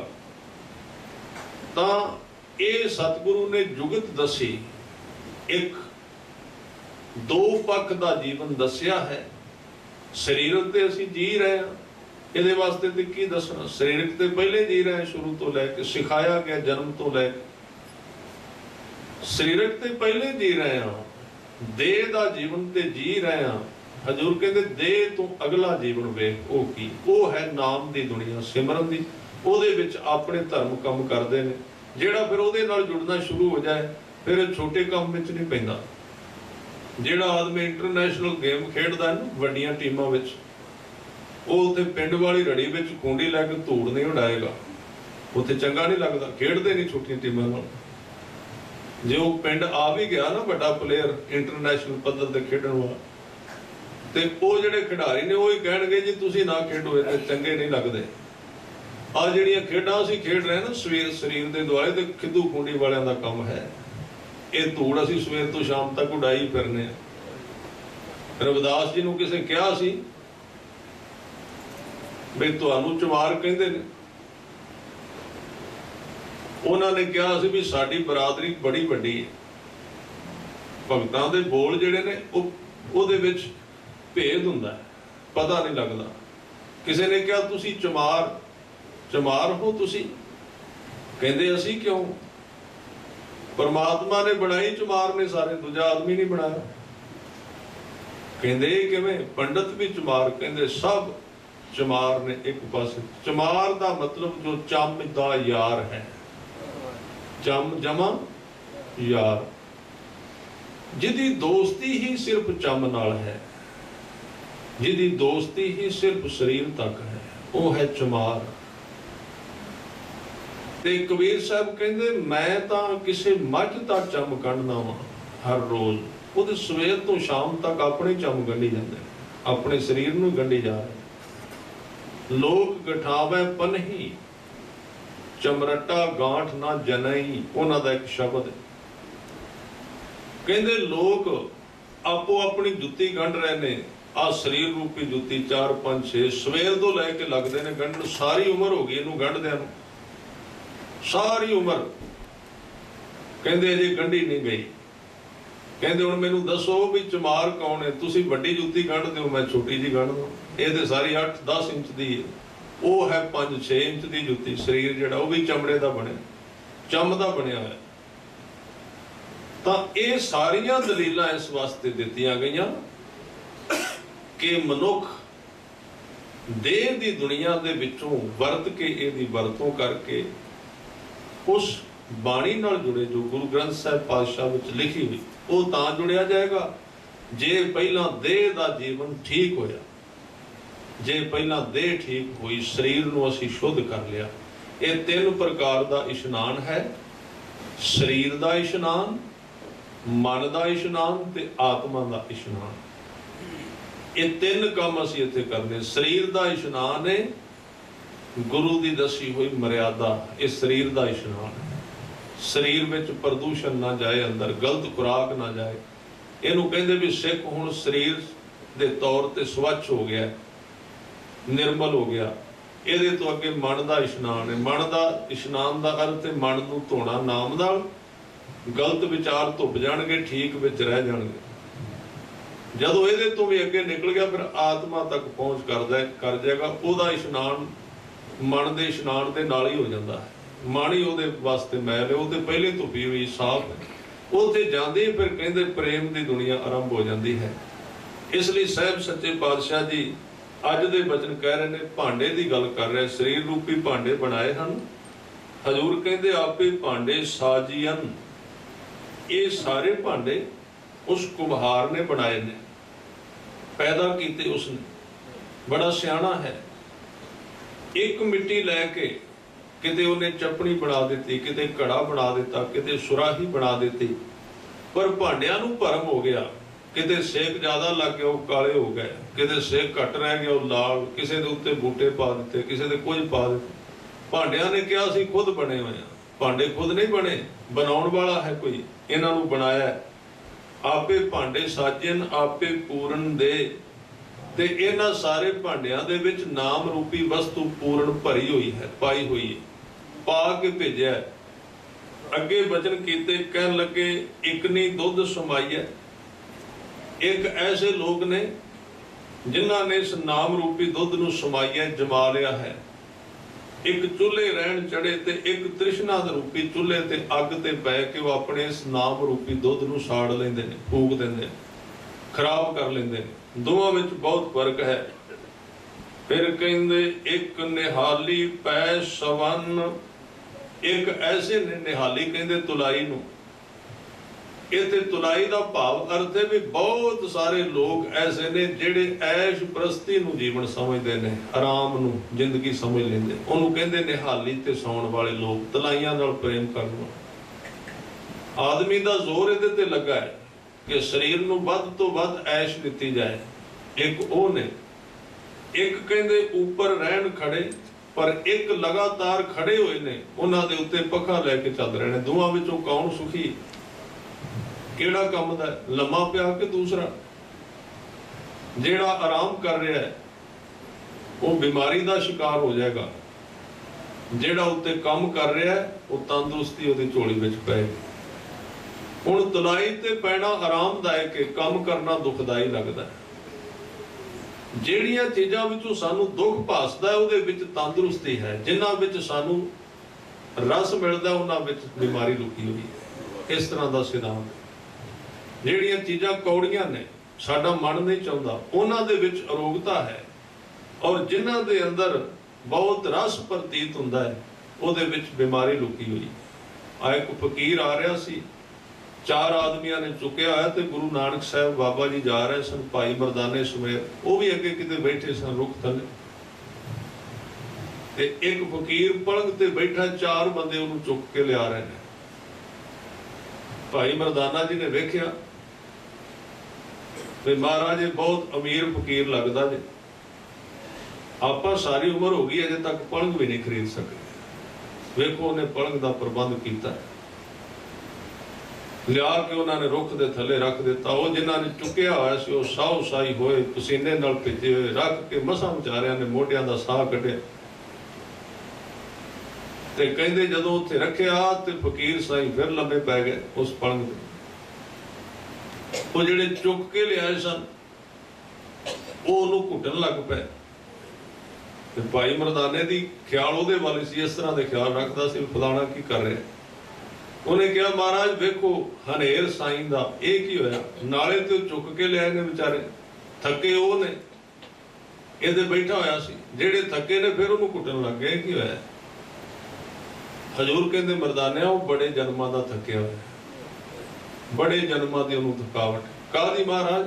तां ये सतगुरु ने जुगत दसी, एक दो पक्ष का जीवन दसिया है। शरीरक ते असीं जी रहे हैं, इहदे वास्ते ते की दसना, शरीरक ते पहले जी रहे हैं, शुरू तो लैके सिखाया गया जन्म तो लैके शरीरक ते पहले जी रहे हैं, देह का जीवन ते जी रहे हैं। हजूर कहते देह तो अगला जीवन वेख, वो की, वो है नाम की दुनिया, सिमरन की। ਉਹਦੇ ਵਿੱਚ ਆਪਣੇ ਧਰਮ ਕੰਮ ਕਰਦੇ ਨੇ, ਜਿਹੜਾ ਫਿਰ ਉਹਦੇ ਨਾਲ ਜੁੜਨਾ ਸ਼ੁਰੂ ਹੋ ਜਾਏ ਫਿਰ ਛੋਟੇ ਕੰਮ ਵਿੱਚ ਨਹੀਂ ਪੈਂਦਾ। ਜਿਹੜਾ ਆਦਮੀ ਇੰਟਰਨੈਸ਼ਨਲ ਗੇਮ ਖੇਡਦਾ ਹੈ ਨਾ ਵੱਡੀਆਂ ਟੀਮਾਂ ਵਿੱਚ, ਉਹ ਉੱਥੇ ਪਿੰਡ ਵਾਲੀ ਰੜੀ ਵਿੱਚ ਕੁੰਡੀ ਲੈ ਕੇ ਧੂੜ ਨਹੀਂ ਉਡਾਏਗਾ, ਉੱਥੇ ਚੰਗਾ ਨਹੀਂ ਲੱਗਦਾ, ਖੇਡਦੇ ਨਹੀਂ ਛੋਟੀਆਂ ਟੀਮਾਂ ਨਾਲ। ਜੇ ਉਹ ਪਿੰਡ ਆ ਵੀ ਗਿਆ ਨਾ ਵੱਡਾ ਪਲੇਅਰ ਇੰਟਰਨੈਸ਼ਨਲ ਪੱਧਰ ਤੇ ਖੇਡਣ ਵਾਲਾ, ਤੇ ਉਹ ਜਿਹੜੇ ਖਿਡਾਰੀ ਨੇ ਉਹ ਹੀ ਕਹਿਣਗੇ ਜੀ ਤੁਸੀਂ ਨਾ ਖੇਡੋ, ਇਹ ਚੰਗੇ ਨਹੀਂ ਲੱਗਦੇ। ਆ ਜਿਹੜੀਆਂ ਖੇਡਾਂ ਅਸੀਂ ਖੇਡ ਰਹੇ ਨਾ ਸਵੇਰ ਸਰੀਰ ਦੇ ਦੁਆਲੇ, ਤੇ ਖਿੱਦੂ ਖੁੰਡੀ ਵਾਲਿਆਂ ਦਾ ਕੰਮ ਹੈ। ਇਹ ਧੂੜ ਅਸੀਂ ਸਵੇਰ ਤੋਂ ਸ਼ਾਮ ਤੱਕ ਉਡਾਈ ਫਿਰਨੇ ਆ। ਰਵਿਦਾਸ ਜੀ ਨੂੰ ਕਿਸੇ ਕਿਹਾ ਸੀ ਵੀ ਤੁਹਾਨੂੰ ਚਮਾਰ ਕਹਿੰਦੇ ਨੇ, ਉਹਨਾਂ ਨੇ ਕਿਹਾ ਸੀ ਵੀ ਸਾਡੀ ਬਰਾਦਰੀ ਬੜੀ ਵੱਡੀ ਹੈ, ਭਗਤਾਂ ਦੇ ਬੋਲ ਜਿਹੜੇ ਨੇ ਉਹਦੇ ਵਿੱਚ ਭੇਦ ਹੁੰਦਾ, ਪਤਾ ਨਹੀਂ ਲੱਗਦਾ। ਕਿਸੇ ਨੇ ਕਿਹਾ ਤੁਸੀਂ ਚਮਾਰ ਹੋ ਤੁਸੀਂ, ਕਹਿੰਦੇ ਅਸੀਂ ਕਿਉਂ, परमात्मा ने बनाई चमार ने सारे, दूजा आदमी नहीं बनाया। कहते किवें, पंडित भी चमार, कहते सब चमार ने एक पास। चमार का मतलब जो चम दा यार है, चम जमा यार, जिदी दोस्ती ही सिर्फ चम नाल है, जिदी दोस्ती ही सिर्फ शरीर तक है, वो है चमार। ते कबीर साहब कहते मैं तो किसी मझ का चम कढ़ना वा हर रोज, वो सवेर तो शाम तक अपने चम गंढी जाते, अपने शरीर नूं गंढी जा रहे। लोक गठावे पनही चमरटा गांठ ना जनई, उन्हां दा एक शब्द है। कहते लोग आपो अपनी जुत्ती गंढ रहे ने, आ शरीर रूपी जुत्ती 4 5 6 सवेर तो लैके लगते ने गंढण, सारी उम्र हो गई इनू गंढदिआं नूं, सारी उम्र। कहते अजे गंढी नहीं गई। कहते हुण मैनू दसो भी चमार कौन है, तुसीं वड्डी जुत्ती गंढ दिओ, मैं छोटी जी गंढ दूं। ये तो सारी 8-10 इंच की है, वो है 5-6 इंच की जुत्ती। शरीर जिहड़ा वो भी चमड़े का बने, चम का बनिया है। तो ये सारियां दलीलां इस वास्ते दित्तियां गईयां कि मनुख देह की दुनिया दे विचों वरत के इहदी वरतों करके उस बाणी नाल जुड़े, जो गुरु ग्रंथ साहिब पातशाह विच लिखी हुई, वो तां जुड़िया जाएगा जे पहला देह का जीवन ठीक होया, जे पहला देह ठीक हुई, शरीर नूं असीं शुद्ध कर लिया। ਇਹ ਤਿੰਨ ਪ੍ਰਕਾਰ ਦਾ ਇਸ਼ਨਾਨ ਹੈ। ਸਰੀਰ ਦਾ ਇਸ਼ਨਾਨ, ਮਨ ਦਾ ਇਸ਼ਨਾਨ ਤੇ ਆਤਮਾ ਦਾ ਇਸ਼ਨਾਨ। ਇਹ ਤਿੰਨ ਕੰਮ ਅਸੀਂ ਇੱਥੇ ਕਰਦੇ। ਸਰੀਰ ਦਾ ਇਸ਼ਨਾਨ ਹੈ ਗੁਰੂ ਦੀ ਦੱਸੀ ਹੋਈ ਮਰਿਆਦਾ। ਇਹ ਸਰੀਰ ਦਾ ਇਸ਼ਨਾਨ ਹੈ। ਸਰੀਰ ਵਿੱਚ ਪ੍ਰਦੂਸ਼ਣ ਨਾ ਜਾਏ, ਅੰਦਰ ਗਲਤ ਖੁਰਾਕ ਨਾ ਜਾਏ। ਇਹਨੂੰ ਕਹਿੰਦੇ ਵੀ ਸਿੱਖ ਹੁਣ ਸਰੀਰ ਦੇ ਤੌਰ ਤੇ ਸਵੱਛ ਹੋ ਗਿਆ, ਨਿਰਮਲ ਹੋ ਗਿਆ। ਇਹਦੇ ਤੋਂ ਅੱਗੇ ਮਨ ਦਾ ਇਸ਼ਨਾਨ ਹੈ। ਮਨ ਦਾ ਇਸ਼ਨਾਨ ਦਾ ਅਰਥ ਹੈ ਮਨ ਨੂੰ ਧੋਣਾ ਨਾਮ ਨਾਲ। ਗਲਤ ਵਿਚਾਰ ਧੁੱਪ ਜਾਣਗੇ, ਠੀਕ ਵਿੱਚ ਰਹਿ ਜਾਣਗੇ। ਜਦੋਂ ਇਹਦੇ ਤੋਂ ਵੀ ਅੱਗੇ ਨਿਕਲ ਗਿਆ ਫਿਰ ਆਤਮਾ ਤੱਕ ਪਹੁੰਚ ਕਰ ਜਾਏਗਾ। ਉਹਦਾ ਇਸ਼ਨਾਨ ਮਨ ਦੇ ਇਸ਼ਨਾਨ ਦੇ ਨਾਲ ਹੀ ਹੋ ਜਾਂਦਾ ਹੈ। ਮਨ ਹੀ ਉਹਦੇ ਵਾਸਤੇ ਮੈਲ ਹੈ, ਉਹ ਤੇ ਪਹਿਲੇ ਧੁੱਪੀ ਹੋਈ ਸਾਫ਼ ਹੈ। ਉੱਥੇ ਜਾਂਦੇ ਫਿਰ ਕਹਿੰਦੇ ਪ੍ਰੇਮ ਦੀ ਦੁਨੀਆ ਆਰੰਭ ਹੋ ਜਾਂਦੀ ਹੈ। ਇਸ ਲਈ ਸਾਹਿਬ ਸੱਚੇ ਪਾਤਸ਼ਾਹ ਜੀ ਅੱਜ ਦੇ ਬਚਨ ਕਹਿ ਰਹੇ ਨੇ, ਭਾਂਡੇ ਦੀ ਗੱਲ ਕਰ ਰਹੇ। ਸਰੀਰ ਰੂਪੀ ਭਾਂਡੇ ਬਣਾਏ ਹਨ। ਹਜ਼ੂਰ ਕਹਿੰਦੇ ਆਪੇ ਭਾਂਡੇ ਸਾਜੀਅਨ। ਇਹ ਸਾਰੇ ਭਾਂਡੇ ਉਸ ਕੁਮਹਾਰ ਨੇ ਬਣਾਏ ਨੇ, ਪੈਦਾ ਕੀਤੇ ਉਸਨੇ। ਬੜਾ ਸਿਆਣਾ ਹੈ। ਇੱਕ ਮਿੱਟੀ ਲੈ ਕੇ ਕਿਤੇ ਉਹਨੇ ਚੱਪਣੀ ਬਣਾ ਦਿੱਤੀ, ਕਿਤੇ ਘੜਾ ਬਣਾ ਦਿੱਤਾ, ਕਿਤੇ ਸੁਰਾਹੀ ਬਣਾ ਦਿੱਤੀ, ਪਰ ਭਾਂਡਿਆਂ ਨੂੰ ਭਰਮ ਹੋ ਗਿਆ। ਕਿਤੇ ਸੇਕ ਜ਼ਿਆਦਾ ਲੱਗ ਗਿਆ, ਉਹ ਕਾਲੇ ਹੋ ਗਏ। ਕਿਤੇ ਸੇਕ ਘੱਟ ਰਹਿ ਗਿਆ, ਉਹ ਲਾਲ। ਕਿਸੇ ਦੇ ਉੱਤੇ ਬੂਟੇ ਪਾ ਦਿੱਤੇ, ਕਿਸੇ ਦੇ ਕੁਝ ਪਾ ਦਿੱਤੇ। ਭਾਂਡਿਆਂ ਨੇ ਕਿਹਾ ਅਸੀਂ ਖੁਦ ਬਣੇ ਹੋਏ ਹਾਂ। ਭਾਂਡੇ ਖੁਦ ਨਹੀਂ ਬਣੇ, ਬਣਾਉਣ ਵਾਲਾ ਹੈ ਕੋਈ, ਇਹਨਾਂ ਨੂੰ ਬਣਾਇਆ। ਆਪੇ ਭਾਂਡੇ ਸਾਜਨ ਆਪੇ ਪੂਰਨ ਦੇ। ਤੇ ਇਹਨਾਂ ਸਾਰੇ ਭਾਂਡਿਆਂ ਦੇ ਵਿੱਚ ਨਾਮ ਰੂਪੀ ਵਸਤੂ ਪੂਰਨ ਭਰੀ ਹੋਈ ਹੈ, ਪਾਈ ਹੋਈ ਹੈ, ਪਾ ਕੇ ਭੇਜਿਆ। ਅੱਗੇ ਬਚਨ ਕੀਤੇ, ਕਹਿਣ ਲੱਗੇ ਇੱਕ ਨਹੀਂ ਦੁੱਧ ਸਮਾਈਐ। ਇੱਕ ਐਸੇ ਲੋਕ ਨੇ ਜਿਨ੍ਹਾਂ ਨੇ ਇਸ ਨਾਮ ਰੂਪੀ ਦੁੱਧ ਨੂੰ ਸਮਾਈਐ, ਜਮਾ ਲਿਆ ਹੈ। ਇੱਕ ਚੁੱਲ੍ਹੇ ਰਹਿਣ ਚੜੇ ਤੇ ਇੱਕ ਤ੍ਰਿਸ਼ਨਾ ਰੂਪੀ ਚੁੱਲ੍ਹੇ ਤੇ ਅੱਗ ਤੇ ਪੈ ਕੇ ਉਹ ਆਪਣੇ ਇਸ ਨਾਮ ਰੂਪੀ ਦੁੱਧ ਨੂੰ ਸਾੜ ਲੈਂਦੇ ਨੇ, ਫੂਕ ਦਿੰਦੇ ਨੇ, ਖਰਾਬ ਕਰ ਲੈਂਦੇ ਨੇ। ਦੋਵਾਂ ਵਿੱਚ ਬਹੁਤ ਫਰਕ ਹੈ। ਫਿਰ ਕਹਿੰਦੇ ਇੱਕ ਨਿਹਾਲੀ ਪੈ ਸਵਨ। ਇੱਕ ਐਸੇ ਨੇ, ਨਿਹਾਲੀ ਕਹਿੰਦੇ ਤੁਲਾਈ ਨੂੰ। ਇੱਥੇ ਤੁਲਾਈ ਦਾ ਭਾਵ ਅਰਥ ਹੈ ਵੀ ਬਹੁਤ ਸਾਰੇ ਲੋਕ ਐਸੇ ਨੇ ਜਿਹੜੇ ਐਸ਼ ਪ੍ਰਸਤੀ ਨੂੰ ਜੀਵਨ ਸਮਝਦੇ ਨੇ, ਆਰਾਮ ਨੂੰ ਜ਼ਿੰਦਗੀ ਸਮਝ ਲੈਂਦੇ। ਉਹਨੂੰ ਕਹਿੰਦੇ ਨਿਹਾਲੀ ਤੇ ਸੌਣ ਵਾਲੇ ਲੋਕ, ਤਲਾਈਆਂ ਨਾਲ ਪ੍ਰੇਮ ਕਰਨ ਵਾਲੇ। ਆਦਮੀ ਦਾ ਜ਼ੋਰ ਇਹਦੇ ਤੇ ਲੱਗਾ ਹੈ ਕਿ ਸਰੀਰ ਨੂੰ ਵੱਧ ਤੋਂ ਵੱਧ ਐਸ਼ ਦਿੱਤੀ ਜਾਏ। ਇੱਕ ਉਹ ਨੇ। ਇੱਕ ਕਹਿੰਦੇ ਉੱਪਰ ਰਹਿਣ ਖੜੇ, ਪਰ ਇੱਕ ਲਗਾਤਾਰ ਖੜੇ ਹੋਏ ਨੇ, ਉਹਨਾਂ ਦੇ ਉੱਤੇ ਪੱਖਾ ਲੈ ਕੇ ਚੱਲ ਰਹੇ ਨੇ। ਦੋਵਾਂ ਵਿੱਚੋਂ ਕੌਣ ਸੁਖੀ? ਕਿਹੜਾ ਕੰਮ ਦਾ? ਲੰਮਾ ਪਿਆ ਕਿ ਦੂਸਰਾ? ਜਿਹੜਾ ਆਰਾਮ ਕਰ ਰਿਹਾ ਹੈ ਉਹ ਬਿਮਾਰੀ ਦਾ ਸ਼ਿਕਾਰ ਹੋ ਜਾਏਗਾ। ਜਿਹੜਾ ਉੱਤੇ ਕੰਮ ਕਰ ਰਿਹਾ ਹੈ ਉਹ ਤੰਦਰੁਸਤੀ ਉਹਦੀ ਝੋਲੀ ਵਿੱਚ ਪਏਗੀ। ਹੁਣ ਤੁਲਾਈ ਤੇ ਪੈਣਾ ਆਰਾਮਦਾਇਕ ਹੈ, ਕੰਮ ਕਰਨਾ ਦੁਖਦਾਈ ਲੱਗਦਾ। ਜਿਹੜੀਆਂ ਚੀਜ਼ਾਂ ਵਿੱਚੋਂ ਸਾਨੂੰ ਦੁੱਖ ਭਾਸਦਾ ਹੈ ਉਹਦੇ ਵਿੱਚ ਤੰਦਰੁਸਤੀ ਹੈ। ਜਿਨ੍ਹਾਂ ਵਿੱਚ ਸਾਨੂੰ ਰਸ ਮਿਲਦਾ ਉਹਨਾਂ ਵਿੱਚ ਬਿਮਾਰੀ ਲੁਕੀ ਹੋਈ ਹੈ। ਇਸ ਤਰ੍ਹਾਂ ਦਾ ਸਿਧਾਂਤ। ਜਿਹੜੀਆਂ ਚੀਜ਼ਾਂ ਕੌੜੀਆਂ ਨੇ, ਸਾਡਾ ਮਨ ਨਹੀਂ ਚਾਹੁੰਦਾ, ਉਹਨਾਂ ਦੇ ਵਿੱਚ ਅਰੋਗਤਾ ਹੈ। ਔਰ ਜਿਨ੍ਹਾਂ ਦੇ ਅੰਦਰ ਬਹੁਤ ਰਸ ਪ੍ਰਤੀਤ ਹੁੰਦਾ ਹੈ ਉਹਦੇ ਵਿੱਚ ਬਿਮਾਰੀ ਲੁਕੀ ਹੋਈ। ਆ ਇੱਕ ਫਕੀਰ ਆ ਰਿਹਾ ਸੀ, 4 ਆਦਮੀਆਂ ਨੇ ਚੁੱਕਿਆ ਹੋਇਆ ਤੇ ਗੁਰੂ ਨਾਨਕ ਸਾਹਿਬ ਬਾਬਾ ਜੀ ਜਾ ਰਹੇ ਸਨ, ਭਾਈ ਮਰਦਾਨੇ ਸਮੇਤ। ਉਹ ਵੀ ਅੱਗੇ ਕਿਤੇ ਬੈਠੇ ਸਨ ਰੁੱਖ ਥੱਲੇ। ਤੇ ਇੱਕ ਫਕੀਰ ਪਲੰਘ ਤੇ ਬੈਠਾ, 4 ਬੰਦੇ ਉਹਨੂੰ ਚੁੱਕ ਕੇ ਲਿਆ ਰਹੇ ਨੇ। ਭਾਈ ਮਰਦਾਨਾ ਜੀ ਨੇ ਵੇਖਿਆ ਵੀ ਮਹਾਰਾਜ ਇਹ ਬਹੁਤ ਅਮੀਰ ਫਕੀਰ ਲੱਗਦਾ ਜੀ, ਆਪਾਂ ਸਾਰੀ ਉਮਰ ਹੋ ਗਈ ਅਜੇ ਤੱਕ ਪਲੰਘ ਵੀ ਨਹੀਂ ਖਰੀਦ ਸਕੇ। ਵੇਖੋ ਉਹਨੇ ਪਲੰਘ ਦਾ ਪ੍ਰਬੰਧ ਕੀਤਾ, ਲਿਆ ਕੇ ਉਹਨਾਂ ਨੇ ਰੁੱਖ ਦੇ ਥੱਲੇ ਰੱਖ ਦਿੱਤਾ। ਉਹ ਜਿਨ੍ਹਾਂ ਨੇ ਚੁੱਕਿਆ ਹੋਇਆ ਸੀ ਉਹ ਸਾਹ ਸਾਈ ਹੋਏ, ਪਸੀਨੇ ਨਾਲ ਭਿੱਜੇ ਹੋਏ, ਰੱਖ ਕੇ ਮਸਾਂ ਵਿਚਾਰਿਆਂ ਨੇ ਮੋਢਿਆਂ ਦਾ ਸਾਹ ਕੱਢਿਆ। ਤੇ ਕਹਿੰਦੇ ਜਦੋਂ ਉੱਥੇ ਰੱਖਿਆ ਤੇ ਫਕੀਰ ਸਾਈਂ ਫਿਰ ਲੰਮੇ ਪੈ ਗਏ ਉਸ ਪਲੰਘ ਤੇ। ਉਹ ਜਿਹੜੇ ਚੁੱਕ ਕੇ ਲਿਆਏ ਸਨ ਉਹ ਉਹਨੂੰ ਘੁੱਟਣ ਲੱਗ ਪਏ। ਤੇ ਭਾਈ ਮਰਦਾਨੇ ਦੀ ਖਿਆਲ ਉਹਦੇ ਵੱਲ ਸੀ, ਇਸ ਤਰ੍ਹਾਂ ਦੇ ਖਿਆਲ ਰੱਖਦਾ ਸੀ ਫਲਾਣਾ ਕੀ ਕਰ ਰਿਹਾ। ਉਹਨੇ ਕਿਹਾ ਮਹਾਰਾਜ ਵੇਖੋ ਹਨੇਰ ਸਾਈਂ ਦਾ, ਇਹ ਕੀ ਹੋਇਆ? ਨਾਲੇ ਤੇ ਚੁੱਕ ਕੇ ਲਿਆਏ ਨੇ ਵਿਚਾਰੇ, ਥੱਕੇ ਉਹ ਨੇ, ਇਹਦੇ ਬੈਠਾ ਹੋਇਆ ਸੀ। ਜਿਹੜੇ ਥੱਕੇ ਨੇ ਫਿਰ ਉਹਨੂੰ ਘੁੱਟਣ ਲੱਗ ਗਏ। ਕੀ ਹੋਇਆ? ਹਜ਼ੂਰ ਕਹਿੰਦੇ ਮਰਦਾਨਿਆ ਉਹ ਬੜੇ ਜਨਮਾਂ ਦਾ ਥੱਕਿਆ ਹੋਇਆ, ਬੜੇ ਜਨਮਾਂ ਦੀ ਉਹਨੂੰ ਥਕਾਵਟ। ਕਾਹਦੀ ਮਹਾਰਾਜ?